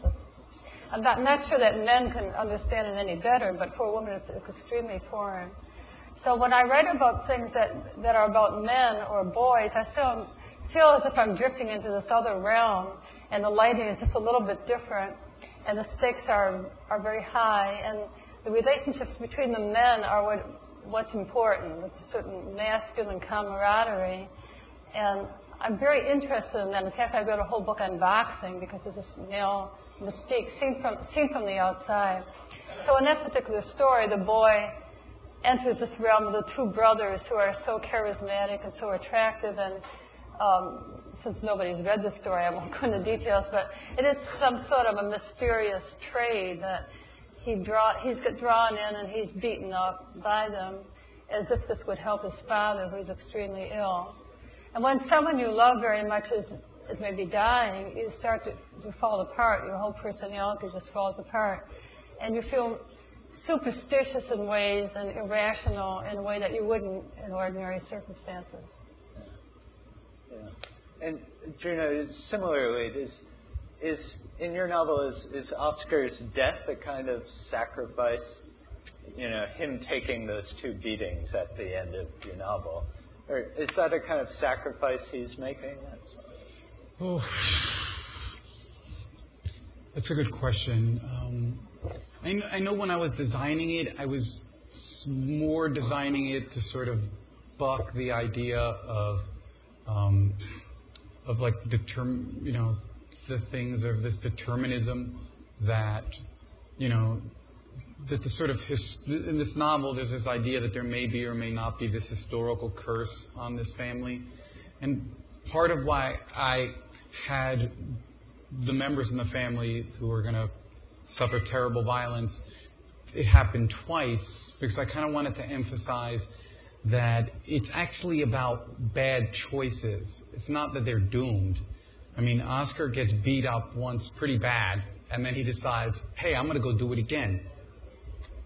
I'm not sure that men can understand it any better, but for a woman it's extremely foreign. So when I write about things that are about men or boys, I still feel as if I'm drifting into this other realm, and the lighting is just a little bit different, and the stakes are very high, and the relationships between the men are what's important. It's a certain masculine camaraderie, and I'm very interested in that. In fact, I wrote a whole book on boxing because there's this male mystique seen from the outside. So in that particular story, the boy enters this realm of the two brothers who are so charismatic and so attractive, and since nobody's read the story, I won't go into details, but it is some sort of a mysterious trade that he's got drawn in and he's beaten up by them as if this would help his father, who's extremely ill. And when someone you love very much is maybe dying, you start to fall apart. Your whole personality just falls apart. And you feel superstitious in ways and irrational in a way that you wouldn't in ordinary circumstances. Yeah. And Junot, similarly, is in your novel is Oscar's death a kind of sacrifice? You know, him taking those two beatings at the end of your novel, or is that a kind of sacrifice he's making? Oh, that's a good question. I know when I was designing it, I was more designing it to sort of buck the idea of like the things of this determinism that, that the sort of, in this novel, there's this idea that there may be or may not be this historical curse on this family. And part of why I had the members in the family who were going to suffer terrible violence, it happened twice, because I kind of wanted to emphasize that it's actually about bad choices. It's not that they're doomed. I mean, Oscar gets beat up once pretty bad, and then he decides, hey, I'm going to go do it again.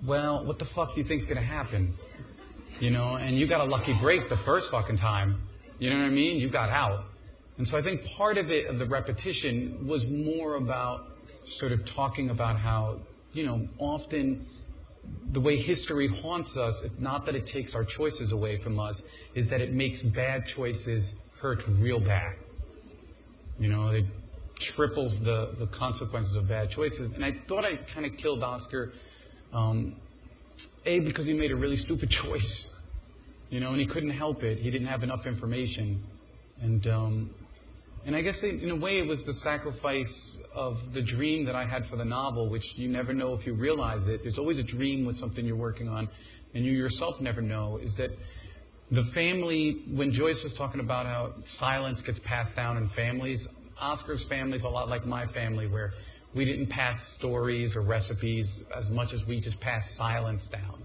Well, what the fuck do you think's going to happen? you know, and you got a lucky break the first fucking time. You know what I mean? You got out. And so I think part of it, of the repetition, was more about sort of talking about how, you know, often the way history haunts us, not that it takes our choices away from us, is that it makes bad choices hurt real bad. You know, it triples the consequences of bad choices. And I thought I kind of killed Oscar, A, because he made a really stupid choice. You know, and he couldn't help it. He didn't have enough information. And I guess in a way it was the sacrifice of the dream that I had for the novel, which you never know if you realize it. There's always a dream with something you're working on, and you yourself never know, is that the family, when Joyce was talking about how silence gets passed down in families, Oscar's family is a lot like my family, where we didn't pass stories or recipes as much as we just passed silence down.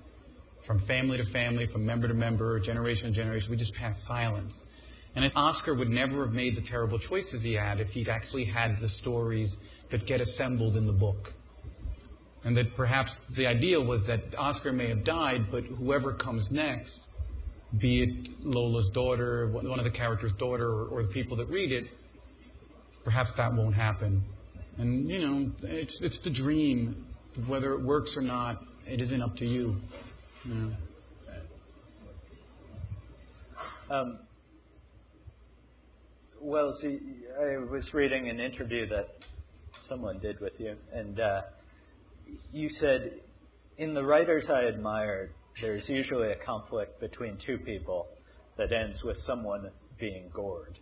From family to family, from member to member, generation to generation, we just passed silence. And Oscar would never have made the terrible choices he had if he'd actually had the stories that get assembled in the book. And that perhaps the idea was that Oscar may have died, but whoever comes next, be it Lola's daughter, one of the characters' daughter, or the people that read it, perhaps that won't happen. And, you know, it's the dream. Whether it works or not, it isn't up to you. Yeah. Well, see, I was reading an interview that someone did with you, and you said, in the writers I admired, there's usually a conflict between two people that ends with someone being gored.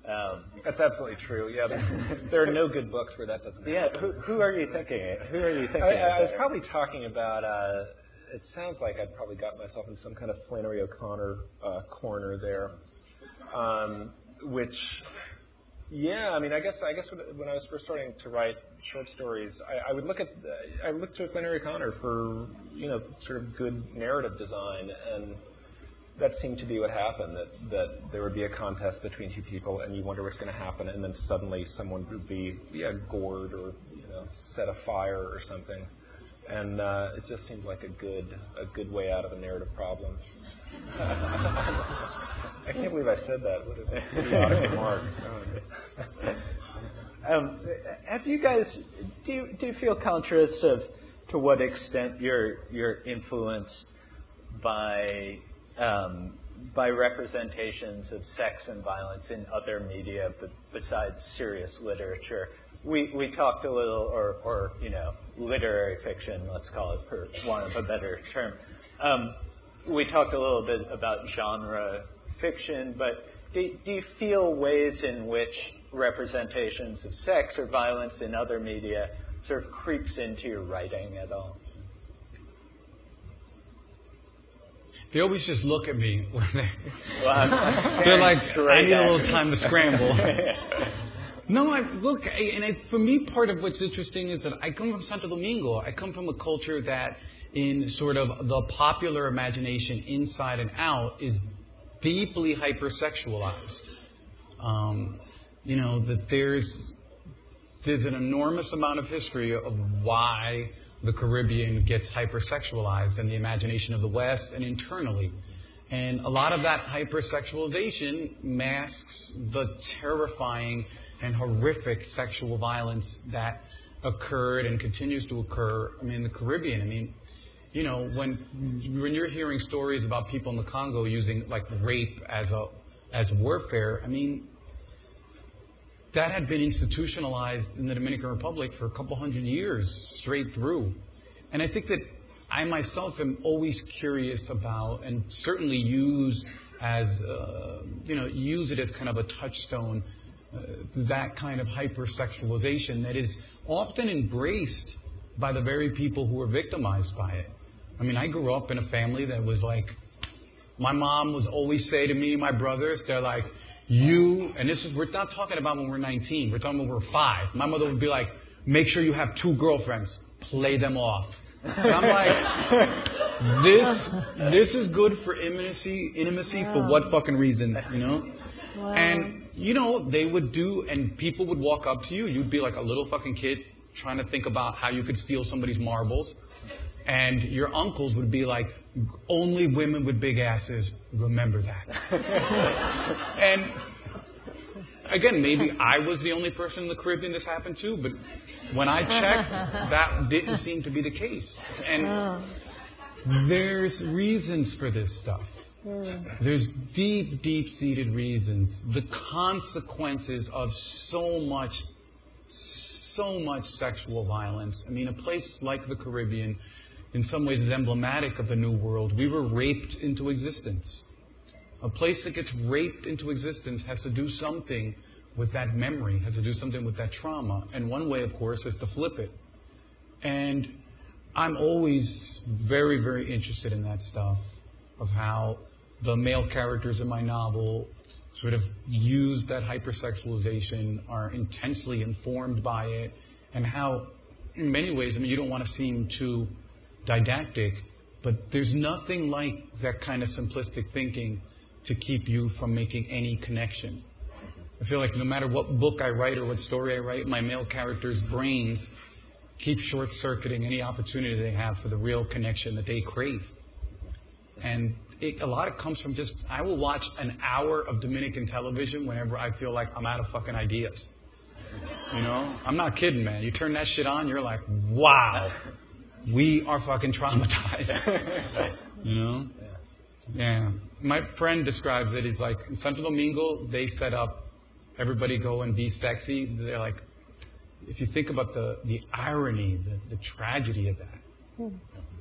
That's absolutely true. Yeah, there are no good books where that doesn't happen. Yeah, who are you thinking? Who are you thinking? I was probably talking about. It sounds like I'd probably got myself in some kind of Flannery O'Connor corner there. Which, yeah, I mean, I guess when I was first starting to write short stories, I would look to Flannery O'Connor for, you know, sort of good narrative design, and that seemed to be what happened, that there would be a contest between two people, and you wonder what's going to happen, and then suddenly someone would be, gored or, you know, set afire or something, and it just seemed like a good way out of a narrative problem. I can't believe I said that. What a idiotic remark. Have you guys, do you feel conscious to what extent you're influenced by representations of sex and violence in other media besides serious literature? We talked a little, or you know, literary fiction, let's call it, for want of a better term. We talked a little bit about genre fiction, but do you feel ways in which representations of sex or violence in other media sort of creeps into your writing at all? They always just look at me. I'm They're like, I need a little you. time to scramble. No, for me, part of what's interesting is that I come from Santo Domingo. I come from a culture that, in sort of the popular imagination, inside and out, is deeply hypersexualized. You know, that there's an enormous amount of history of why the Caribbean gets hypersexualized in the imagination of the West and internally. And a lot of that hypersexualization masks the terrifying and horrific sexual violence that occurred and continues to occur, in the Caribbean. I mean, you know, when you're hearing stories about people in the Congo using, like, rape as warfare, I mean, that had been institutionalized in the Dominican Republic for a couple hundred years straight through. And I think that I myself am always curious about, and certainly use it as kind of a touchstone, that kind of hypersexualization that is often embraced by the very people who are victimized by it. I mean, I grew up in a family that was like, my mom would always say to me, my brothers, they're like, we're not talking about when we're 19, we're talking when we're 5. My mother would be like, make sure you have 2 girlfriends, play them off. And I'm like, this is good for intimacy for what fucking reason, you know? Wow. And, you know, they would do, and people would walk up to you, you'd be like a little fucking kid trying to think about how you could steal somebody's marbles. And your uncles would be like, only women with big asses remember that. And again, maybe I was the only person in the Caribbean this happened to, but when I checked, that didn't seem to be the case. And there's reasons for this stuff. There's deep, deep-seated reasons. The consequences of so much sexual violence. I mean, a place like the Caribbean, in some ways, is emblematic of the New World. We were raped into existence. A place that gets raped into existence has to do something with that memory, has to do something with that trauma. And one way, of course, is to flip it. And I'm always very, very interested in that stuff, of how the male characters in my novel sort of use that hypersexualization, are intensely informed by it, and how, in many ways, I mean, you don't want to seem too didactic, but there's nothing like that kind of simplistic thinking to keep you from making any connection. I feel like no matter what book I write or what story I write, my male characters' brains keep short-circuiting any opportunity they have for the real connection that they crave. And a lot of it comes from just, I will watch an hour of Dominican television whenever I feel like I'm out of fucking ideas. You know? I'm not kidding, man. You turn that shit on, you're like, wow, we are fucking traumatized. You know? Yeah. My friend describes it, he's like, in Santo Domingo, they set up, everybody go and be sexy. They're like, if you think about the irony, the tragedy of that,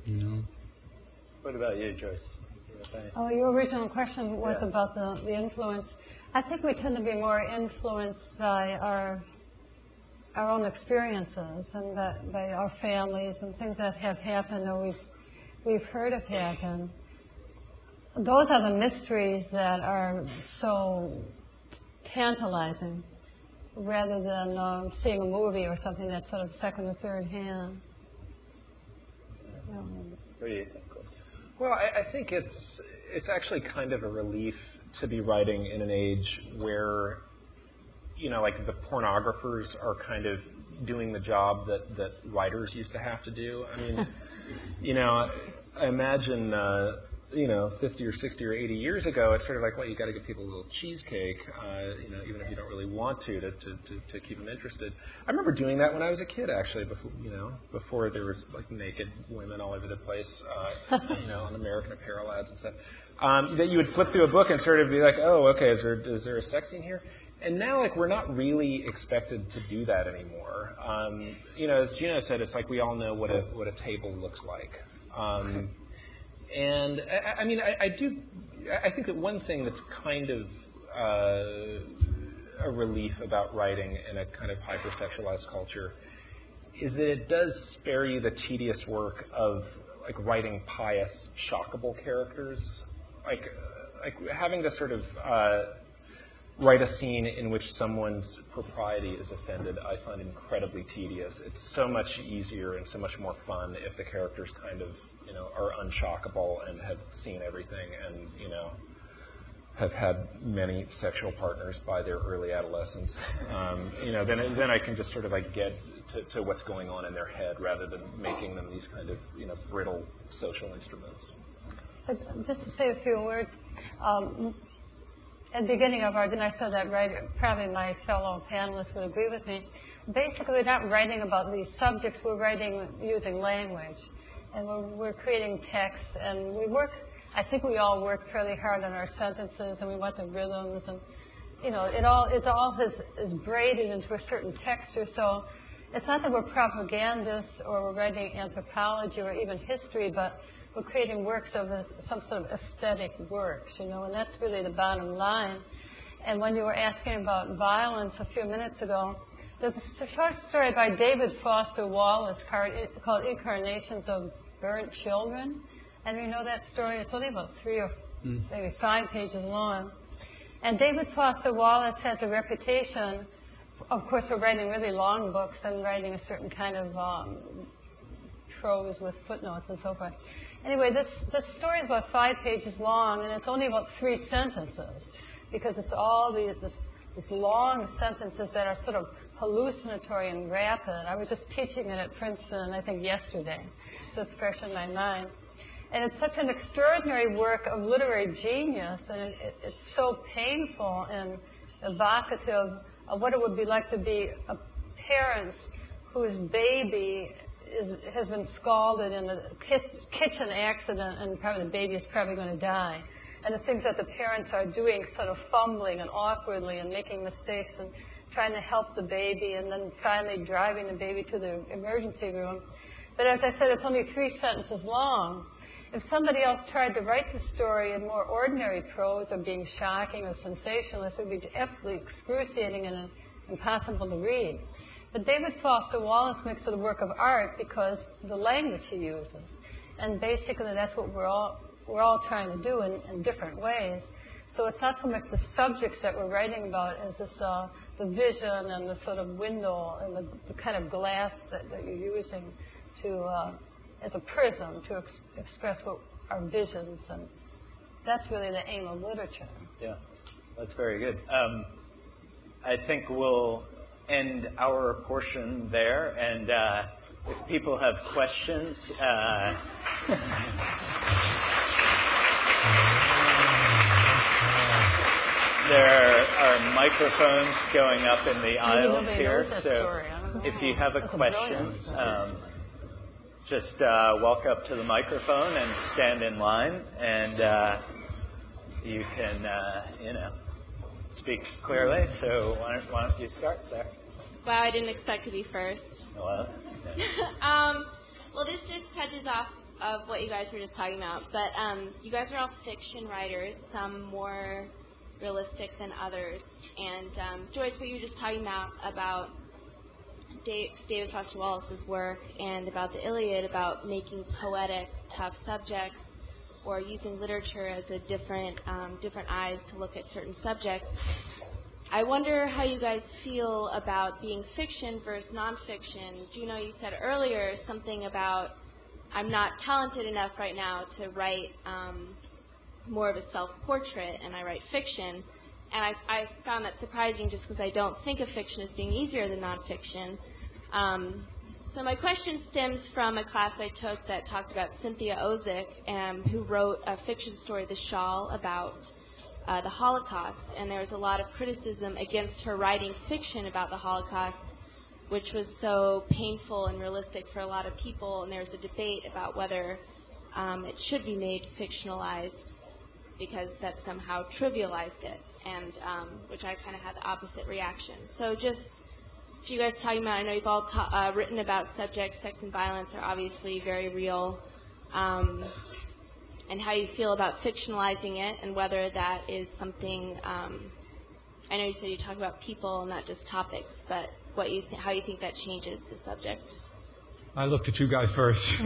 you know? What about you, Joyce? Oh, your original question was about the influence. I think we tend to be more influenced by our own experiences and by our families and things that have happened or we've heard have happened. Those are the mysteries that are so tantalizing, rather than seeing a movie or something that's sort of second or third hand. What do you think? Well, I think it's actually kind of a relief to be writing in an age where, you know, like the pornographers are kind of doing the job that writers used to have to do. I mean, you know, I imagine, 50 or 60 or 80 years ago, it's sort of like, well, you got to give people a little cheesecake, even if you don't really want to keep them interested. I remember doing that when I was a kid, actually, before there was like naked women all over the place, on American Apparel ads and stuff. That you would flip through a book and sort of be like, oh, okay, is there a sex scene here? And now, like, we're not really expected to do that anymore. As Junot said, it's like we all know what a table looks like. And I mean, I think that one thing that's kind of a relief about writing in a kind of hypersexualized culture is that it does spare you the tedious work of like writing pious, shockable characters. Like having to sort of write a scene in which someone's propriety is offended, I find incredibly tedious. It's so much easier and so much more fun if the characters kind of, are unshockable and have seen everything and, have had many sexual partners by their early adolescence. Then I can just sort of like get to what's going on in their head rather than making them these kind of, brittle social instruments. Just to say a few words, at the beginning of our dinner, I said that probably my fellow panelists would agree with me. Basically, we're not writing about these subjects, we're writing using language. And we're creating text, and I think we all work fairly hard on our sentences, and we want the rhythms, and, it all is braided into a certain texture, so it's not that we're propagandists or we're writing anthropology or even history, but we're creating works of some sort of aesthetic works, and that's really the bottom line. And when you were asking about violence a few minutes ago, there's a short story by David Foster Wallace called Incarnations of Burnt Children. And you know that story? It's only about 3 or maybe 5 pages long. And David Foster Wallace has a reputation, of course, for writing really long books and writing a certain kind of prose with footnotes and so forth. Anyway, this story is about 5 pages long, and it's only about 3 sentences, because it's all these long sentences that are sort of hallucinatory and rapid. I was just teaching it at Princeton, I think yesterday, so it's fresh in my mind. And it's such an extraordinary work of literary genius, and it's so painful and evocative of what it would be like to be a parent whose baby has been scalded in a kitchen accident, and probably the baby is probably going to die. And the things that the parents are doing, sort of fumbling and awkwardly and making mistakes and trying to help the baby, and then finally driving the baby to the emergency room. But as I said, it's only 3 sentences long. If somebody else tried to write the story in more ordinary prose or being shocking or sensationalist, it would be absolutely excruciating and impossible to read. But David Foster Wallace makes it a work of art because of the language he uses. And basically that's what we're all trying to do in different ways. So it's not so much the subjects that we're writing about as this, the vision and the sort of window and the kind of glass that you're using to as a prism to express what our visions, and that's really the aim of literature. Yeah, that's very good. I think we'll end our portion there, and if people have questions, there are microphones going up in the aisles here, so if you have a question, just walk up to the microphone and stand in line, and you can, speak clearly. So why don't you start there? Wow, I didn't expect to be first. Well, well, this just touches off of what you guys were just talking about. But you guys are all fiction writers, some more realistic than others. And Joyce, what you were just talking about David Foster Wallace's work and about the Iliad, about making poetic, tough subjects, or using literature as a different eyes to look at certain subjects. I wonder how you guys feel about being fiction versus nonfiction. Junot, you said earlier something about, I'm not talented enough right now to write more of a self-portrait, and I write fiction. And I found that surprising just because I don't think of fiction as being easier than nonfiction. So my question stems from a class I took that talked about Cynthia Ozick, who wrote a fiction story, The Shawl, about the Holocaust. And there was a lot of criticism against her writing fiction about the Holocaust, which was so painful and realistic for a lot of people. And there was a debate about whether it should be made fictionalized because that somehow trivialized it, and which I kind of had the opposite reaction. So just if you guys talking about, I know you've all written about subjects, sex and violence are obviously very real, and how you feel about fictionalizing it, and whether that is something, I know you said you talk about people, not just topics, but how you think that changes the subject. I looked at you guys first.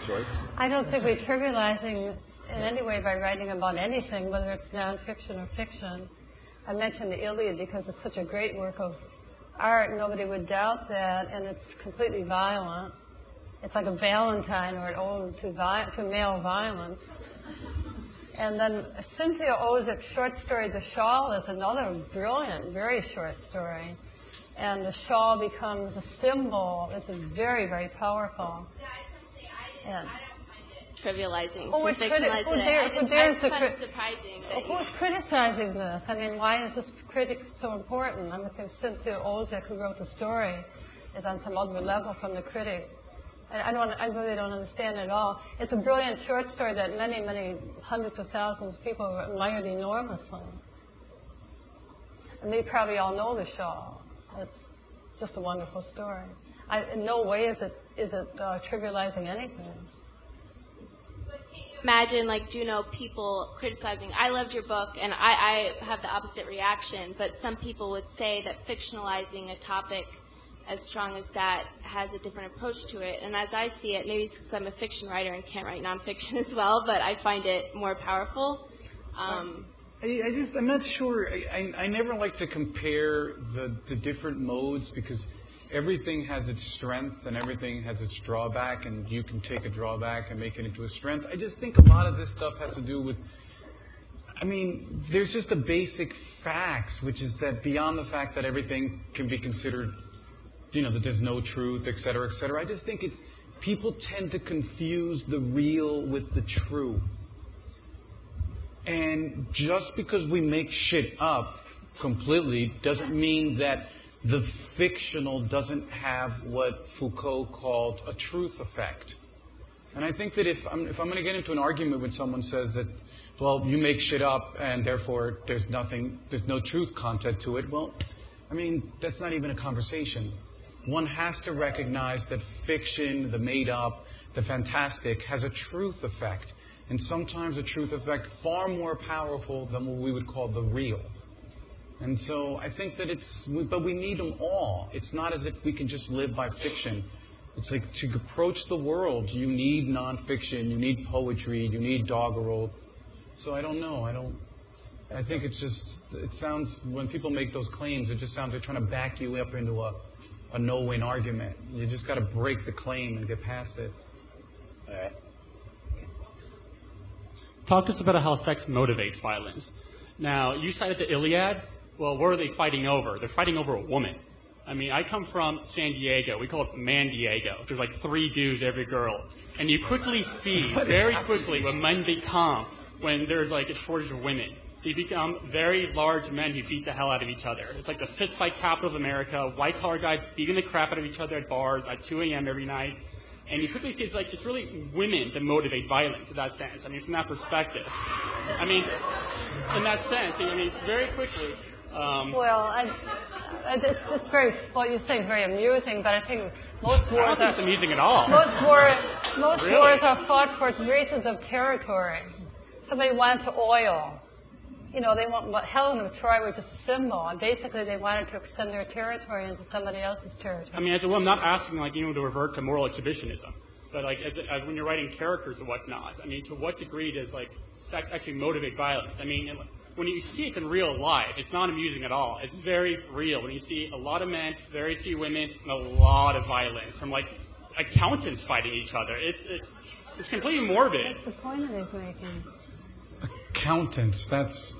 Joyce? I don't think we're trivializing in any way by writing about anything, whether it's nonfiction or fiction. I mentioned the Iliad because it's such a great work of art. Nobody would doubt that, and it's completely violent. It's like a Valentine or an ode to male violence. And then Cynthia Ozick's short story, The Shawl, is another brilliant, very short story. And the shawl becomes a symbol. It's very, very powerful. Yeah, I just want to say, I Yeah. don't find it trivializing Oh, to fictionalize it. It's kind of surprising. Who's criticizing this? I mean, why is this critic so important? I think Cynthia Ozick, who wrote the story, is on some other level from the critic. And I really don't understand it at all. It's a brilliant short story that many, many hundreds of thousands of people admired enormously. And they probably all know The Shawl. It's just a wonderful story. In no way is it trivializing anything. Imagine, like, Junot, people criticizing, I loved your book, and I have the opposite reaction, but some people would say that fictionalizing a topic as strong as that has a different approach to it. And as I see it, maybe it's because I'm a fiction writer and can't write nonfiction as well, but I find it more powerful. I'm not sure. I never like to compare the different modes because everything has its strength and everything has its drawback, and you can take a drawback and make it into a strength. I just think a lot of this stuff has to do with, there's just the basic facts, which is that beyond the fact that everything can be considered, that there's no truth, et cetera, et cetera, I just think people tend to confuse the real with the true. And just because we make shit up completely doesn't mean that the fictional doesn't have what Foucault called a truth effect. And I think that if I'm going to get into an argument when someone says that, well, you make shit up and therefore there's no truth content to it, well, I mean, that's not even a conversation. One has to recognize that fiction, the made up, the fantastic, has a truth effect. And sometimes a truth effect far more powerful than what we would call the real. And so I think that but we need them all. It's not as if we can just live by fiction. It's like to approach the world, you need nonfiction, you need poetry, you need doggerel. So I don't know. I think it sounds, when people make those claims, it just sounds like trying to back you up into a no-win argument. You just got to break the claim and get past it. All right. Talk to us about how sex motivates violence. Now, you cited the Iliad. Well, what are they fighting over? They're fighting over a woman. I mean, I come from San Diego. We call it Man Diego. There's like 3 dudes every girl. And you quickly see, very quickly, what men become when there's like a shortage of women. They become very large men who beat the hell out of each other. It's like the fist fight capital of America. White-collar guys beating the crap out of each other at bars at 2 a.m. every night. And you quickly see it's really women that motivate violence in that sense. I mean, from that perspective. I mean, in that sense, I mean, very quickly. It's very, what you say is very amusing, but I think most wars I don't think it's amusing at all. Most Really? wars are fought for reasons of territory. Somebody wants oil. You know, they want, Helen of Troy was just a symbol, and basically they wanted to extend their territory into somebody else's territory. I mean, I'm not asking, to revert to moral exhibitionism, but, as when you're writing characters and whatnot, I mean, to what degree does, sex actually motivate violence? I mean, when you see it in real life, it's not amusing at all. It's very real. When you see a lot of men, very few women, and a lot of violence from, accountants fighting each other. It's completely morbid. That's the point that he's making. Accountants, that's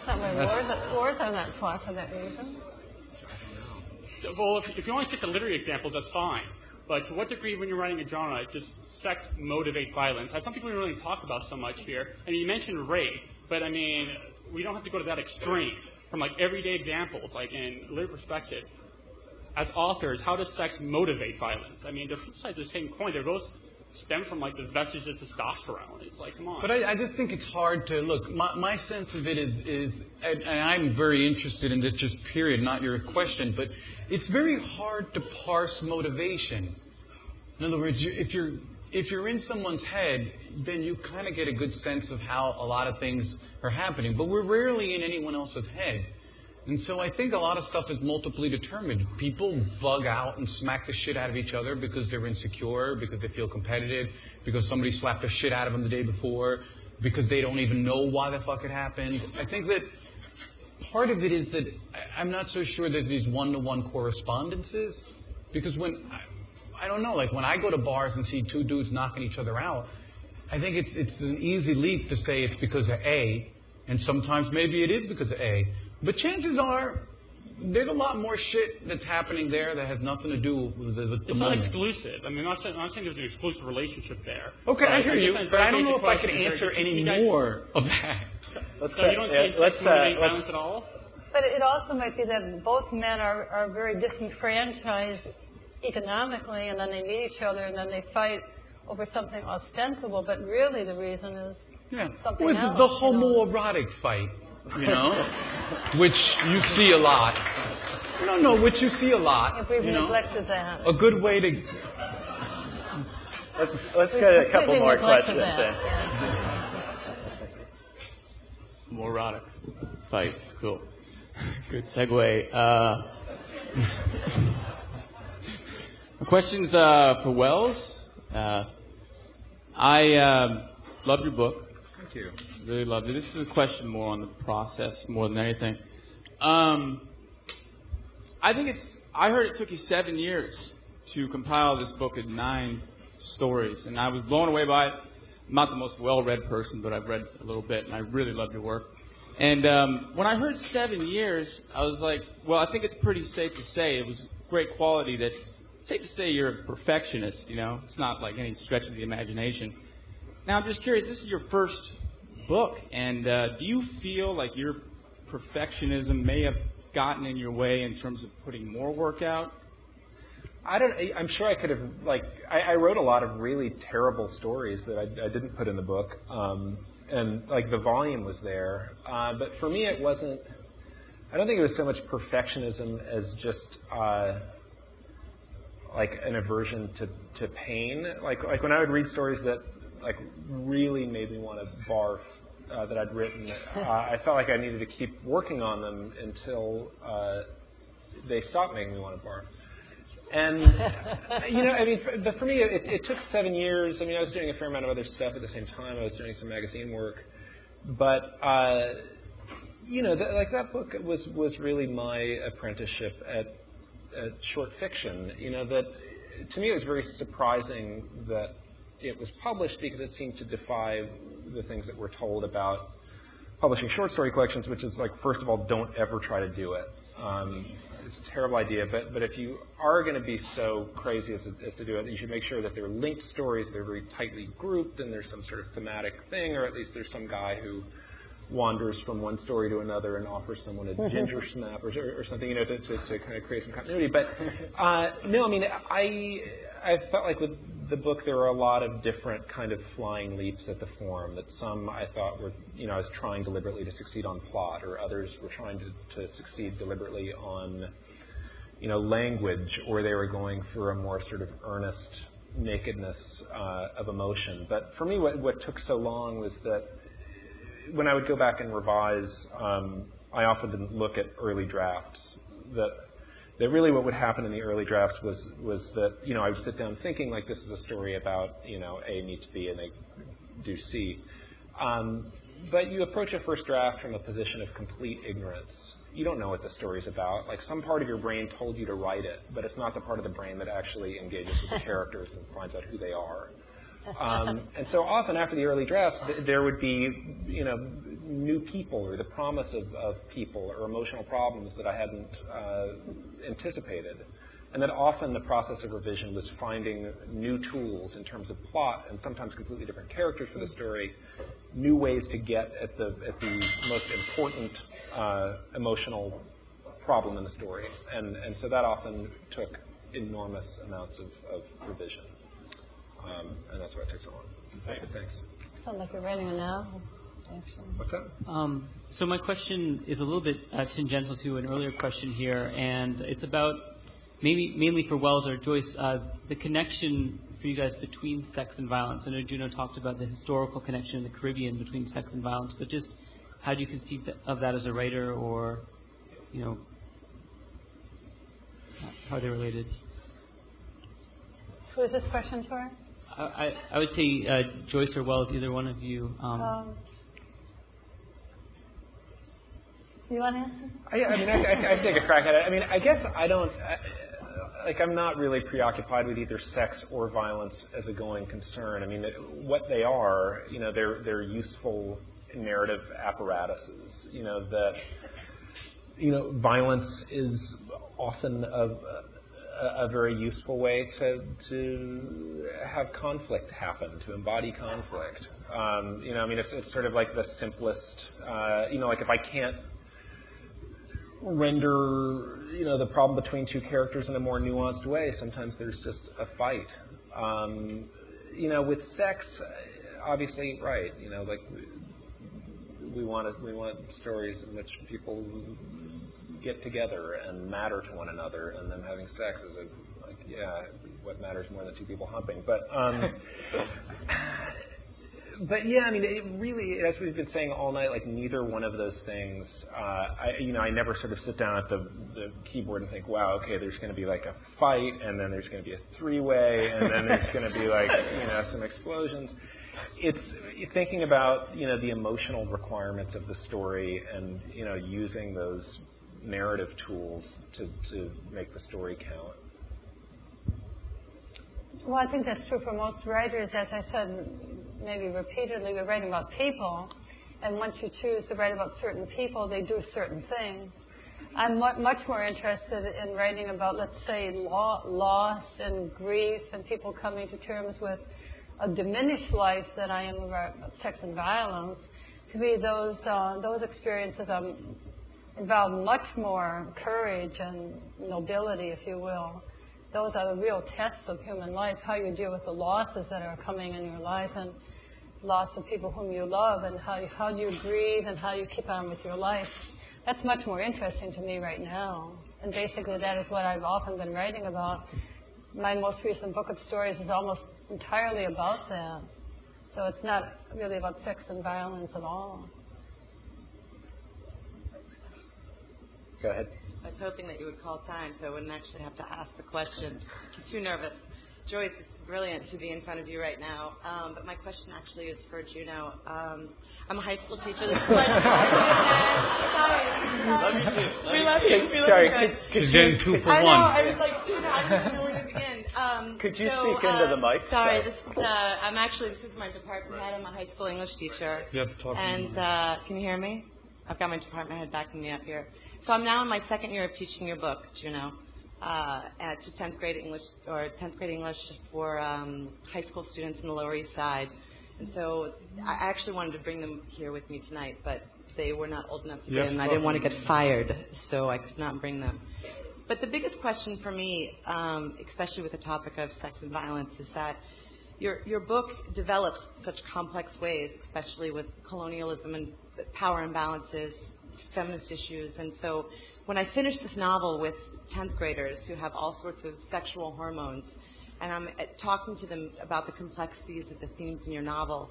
not why wars are not fought for that reason. Well, if you only take the literary examples, that's fine. But to what degree, when you're writing a genre, does sex motivate violence? That's something we don't really talk about so much here. I mean, you mentioned rape, but I mean, we don't have to go to that extreme. From everyday examples, in literary perspective, as authors, how does sex motivate violence? I mean, they're flip sides of the same coin. They're both stem from the vestiges of testosterone. It's come on. But I just think it's hard to look. My sense of it is, and I'm very interested in this just period, not your question, but it's very hard to parse motivation. In other words, if you're in someone's head, then you kind of get a good sense of how a lot of things are happening. But we're rarely in anyone else's head. And so I think a lot of stuff is multiply determined. People bug out and smack the shit out of each other because they're insecure, because they feel competitive, because somebody slapped the shit out of them the day before, because they don't even know why the fuck it happened. I think that part of it is that I'm not so sure there's these one-to-one correspondences, because I don't know, when I go to bars and see 2 dudes knocking each other out, I think it's an easy leap to say it's because of A, and sometimes maybe it is because of A. But chances are, there's a lot more shit that's happening there that has nothing to do with the It's not exclusive. I mean, I'm not saying there's an exclusive relationship there. Okay, I hear you, but I don't know if I can answer any more of that. So you don't see sex motivate violence at all? But it also might be that both men are very disenfranchised economically, and then they meet each other, and then they fight over something ostensible, but really the reason is something else. With the homoerotic fight. Which you see a lot. Which you see a lot. If we've neglected that. A good way to... Let's get a couple more questions in. More erotic fights. Cool. Good segue. Questions for Wells. I loved your book. Thank you. Really loved it. This is a question more on the process more than anything. I heard it took you 7 years to compile this book of 9 stories, and I was blown away by it. I'm not the most well-read person, but I've read a little bit, and I really loved your work. And when I heard 7 years, I was like, well, I think it's pretty safe to say it was great quality that safe to say you're a perfectionist, you know. It's not like any stretch of the imagination. Now, I'm just curious, this is your first book, and do you feel like your perfectionism may have gotten in your way in terms of putting more work out? I'm sure I could have, I wrote a lot of really terrible stories that I didn't put in the book, and the volume was there. But for me, it wasn't, I don't think it was so much perfectionism as just an aversion to pain. Like when I would read stories that really made me want to barf that I'd written, I felt like I needed to keep working on them until they stopped making me want to barf. And, but for me, it took 7 years. I mean, I was doing a fair amount of other stuff at the same time. I was doing some magazine work. But, that book was really my apprenticeship at short fiction. That to me it was very surprising that it was published because it seemed to defy the things that we're told about publishing short story collections, which is first of all, don't ever try to do it. It's a terrible idea, but if you are going to be so crazy as to do it, you should make sure that they're linked stories, they're very tightly grouped, and there's some sort of thematic thing, or at least there's some guy who wanders from one story to another and offers someone a ginger snap or something, to kind of create some continuity. But no, I mean, I felt like with the book there were a lot of different kind of flying leaps at the form. That some I thought were, I was trying deliberately to succeed on plot, or others were trying to succeed deliberately on, language, or they were going for a more sort of earnest nakedness of emotion. But for me, what took so long was that when I would go back and revise, I often didn't look at early drafts. That really what would happen in the early drafts was that, I would sit down thinking this is a story about, A meets B and they do C. But you approach a first draft from a position of complete ignorance. You don't know what the story's about. Some part of your brain told you to write it, but it's not the part of the brain that actually engages with the characters and finds out who they are. And so often after the early drafts, there would be, new people or the promise of people or emotional problems that I hadn't anticipated. And then often the process of revision was finding new tools in terms of plot and sometimes completely different characters for the story, new ways to get at the most important emotional problem in the story. And so that often took enormous amounts of revision. And that's why it took so long. Thanks. Sounds like you're writing a novel, actually. What's that? So my question is a little bit tangential to an earlier question here, and it's about mainly for Wells or Joyce, the connection for you guys between sex and violence. I know Junot talked about the historical connection in the Caribbean between sex and violence, but just how do you conceive of that as a writer, or, how are they related? Who is this question for? I would say Joyce or Wells, either one of you. You want to answer? I can take a crack at it. I mean, I guess I don't, I'm not really preoccupied with either sex or violence as a going concern. I mean, what they are, they're useful narrative apparatuses. Violence is often a very useful way to have conflict happen, to embody conflict. It's sort of like the simplest, if I can't render, the problem between two characters in a more nuanced way, sometimes there's just a fight. With sex, obviously, right, we want stories in which people get together and matter to one another, and then having sex is what matters more than two people humping. But yeah, it really, as we've been saying all night, neither one of those things. I never sort of sit down at the keyboard and think, wow, okay, there's going to be a fight, and then there's going to be a three-way, and then there's going to be some explosions. It's thinking about the emotional requirements of the story, and using those narrative tools to make the story count. Well, I think that's true for most writers. As I said, maybe repeatedly, we're writing about people, and once you choose to write about certain people, they do certain things. I'm much more interested in writing about, let's say, loss and grief and people coming to terms with a diminished life than I am about sex and violence. To me, those experiences involve much more courage and nobility, if you will. Those are the real tests of human life, how you deal with the losses that are coming in your life and loss of people whom you love, and how do you grieve and how you keep on with your life. That's much more interesting to me right now. And basically that is what I've often been writing about. My most recent book of stories is almost entirely about that. So it's not really about sex and violence at all. Go ahead. I was hoping that you would call time so I wouldn't actually have to ask the question. I'm too nervous. Joyce, it's brilliant to be in front of you right now. But my question actually is for Junot. I'm a high school teacher. This is my Love you too. We love you. Sorry, She's getting 2 for 1. I know. I was like, I don't know where to begin. Could you speak into the mic? Sorry, this is my department head. I'm a high school English teacher. You have to talk. And can you hear me? I've got my department head backing me up here. So I'm now in my second year of teaching your book, Junot, to 10th grade English for high school students in the Lower East Side. And so I actually wanted to bring them here with me tonight, but they were not old enough to get in, and I didn't want to get fired, so I could not bring them. But the biggest question for me, especially with the topic of sex and violence, is that your book develops such complex ways, especially with colonialism and power imbalances, feminist issues. And so when I finish this novel with 10th graders who have all sorts of sexual hormones, and I'm talking to them about the complexities of the themes in your novel,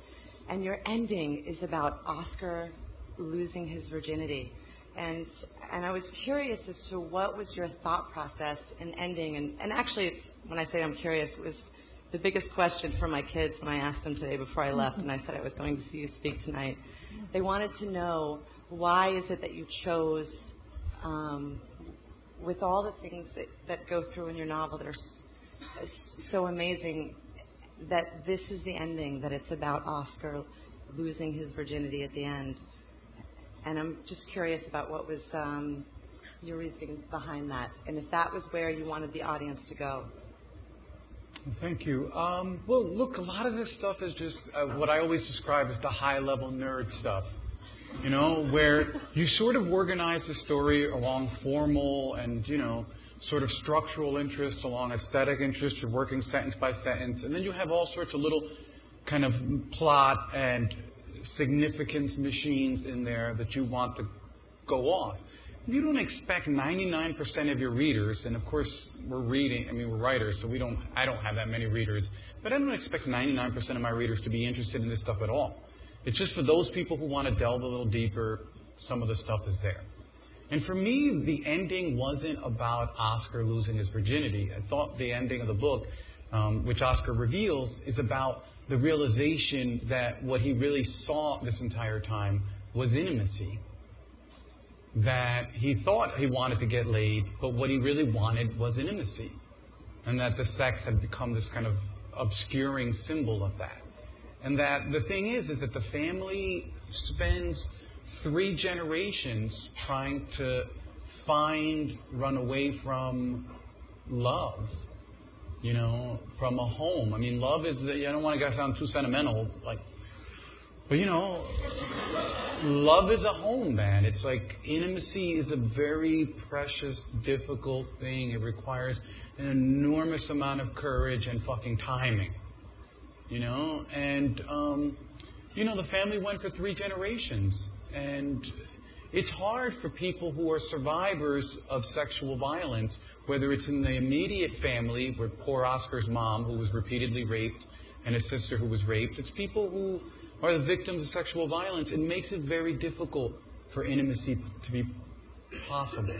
and your ending is about Oscar losing his virginity. And I was curious as to what was your thought process in ending. And actually, it's when I say I'm curious, it was the biggest question for my kids when I asked them today before I left, and I said I was going to see you speak tonight. They wanted to know, why is it that you chose, with all the things that go through in your novel that are so amazing, that this is the ending, that it's about Oscar losing his virginity at the end. And I'm just curious about what was your reasoning behind that, and if that was where you wanted the audience to go. Thank you. Well, look, a lot of this stuff is just what I always describe as the high-level nerd stuff, you know, where you sort of organize the story along formal and, you know, sort of structural interests, along aesthetic interests. You're working sentence by sentence, and then you have all sorts of little kind of plot and significance machines in there that you want to go off. You don't expect 99% of your readers, and of course we're writers, so I don't have that many readers, but I don't expect 99% of my readers to be interested in this stuff at all. It's just for those people who want to delve a little deeper, some of the stuff is there. And for me, the ending wasn't about Oscar losing his virginity. I thought the ending of the book, which Oscar reveals, is about the realization that what he really saw this entire time was intimacy. That he thought he wanted to get laid, but what he really wanted was intimacy. And that the sex had become this kind of obscuring symbol of that. And that the thing is that the family spends 3 generations trying to run away from love, you know, from a home. I mean, love is, I don't want to sound too sentimental, but, you know, love is a home, man. It's like intimacy is a very precious, difficult thing. It requires an enormous amount of courage and fucking timing, you know? And, you know, the family went for 3 generations. And it's hard for people who are survivors of sexual violence, whether it's in the immediate family, with poor Oscar's mom, who was repeatedly raped, and his sister who was raped. It's people who are the victims of sexual violence. It makes it very difficult for intimacy to be possible.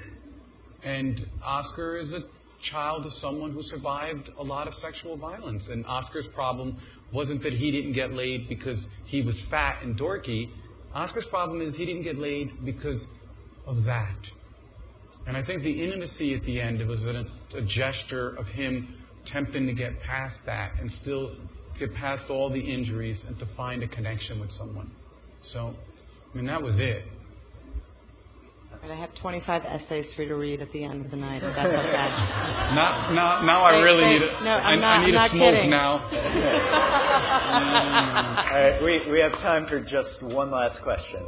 And Oscar is a child of someone who survived a lot of sexual violence. And Oscar's problem wasn't that he didn't get laid because he was fat and dorky. Oscar's problem is he didn't get laid because of that. And I think the intimacy at the end, it was a gesture of him attempting to get past that and still get past all the injuries and to find a connection with someone. So, I mean, that was it. But I have 25 essays for you to read at the end of the night, if that's okay. Now I really need it. No, I need a smoke kidding. now. All right, we have time for just one last question.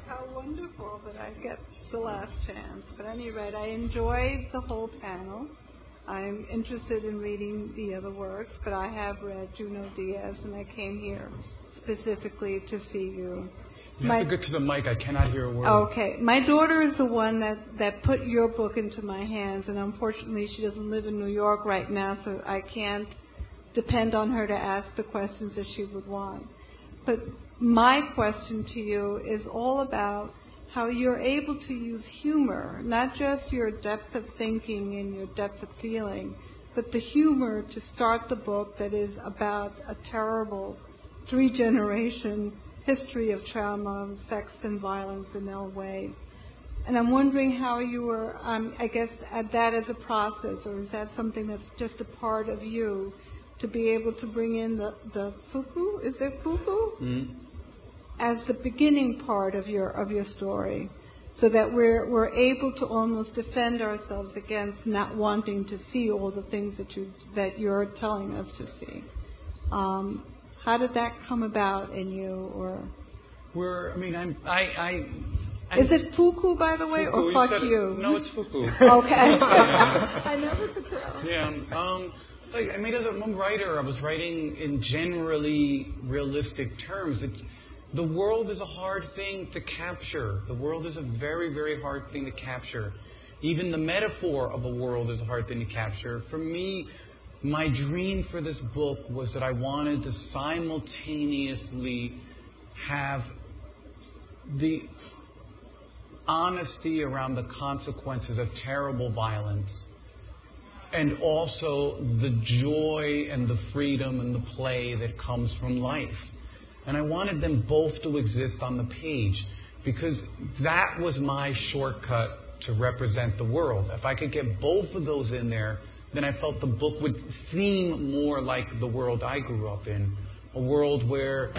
How wonderful that I get the last chance. But at any rate, I enjoyed the whole panel. I'm interested in reading the other works, but I have read Junot Díaz, and I came here specifically to see you. You have to get to the mic. I cannot hear a word. Okay. My daughter is the one that put your book into my hands, and unfortunately she doesn't live in New York right now, so I can't depend on her to ask the questions that she would want. But my question to you is all about how you're able to use humor, not just your depth of thinking and your depth of feeling, but the humor to start the book that is about a terrible 3-generation history of trauma, sex and violence in all ways. And I'm wondering how you were, I guess, at that as a process, or is that something that's just a part of you to be able to bring in the fuku? Is it fuku? Mm-hmm. As the beginning part of your story, so that we're able to almost defend ourselves against not wanting to see all the things that you're telling us to see. How did that come about in you, or? Is it fuku, by the way, fuku, or fuck you? No, it's fuku. Okay. I never could tell. Yeah. As a writer, I was writing in generally realistic terms. The world is a hard thing to capture. The world is a very, very hard thing to capture. Even the metaphor of a world is a hard thing to capture. For me, my dream for this book was that I wanted to simultaneously have the honesty around the consequences of terrible violence, and also the joy and the freedom and the play that comes from life. And I wanted them both to exist on the page, because that was my shortcut to represent the world. If I could get both of those in there, then I felt the book would seem more like the world I grew up in. A world where,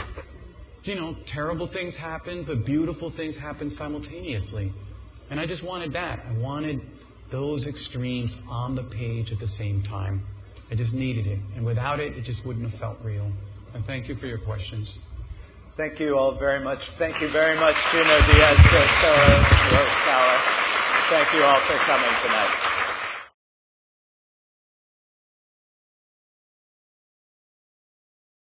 terrible things happen, but beautiful things happen simultaneously. And I just wanted that. I wanted those extremes on the page at the same time. I just needed it. And without it, it just wouldn't have felt real. And thank you for your questions. Thank you all very much. Thank you very much, Junot Díaz, Joyce Carol Oates. Thank you all for coming tonight.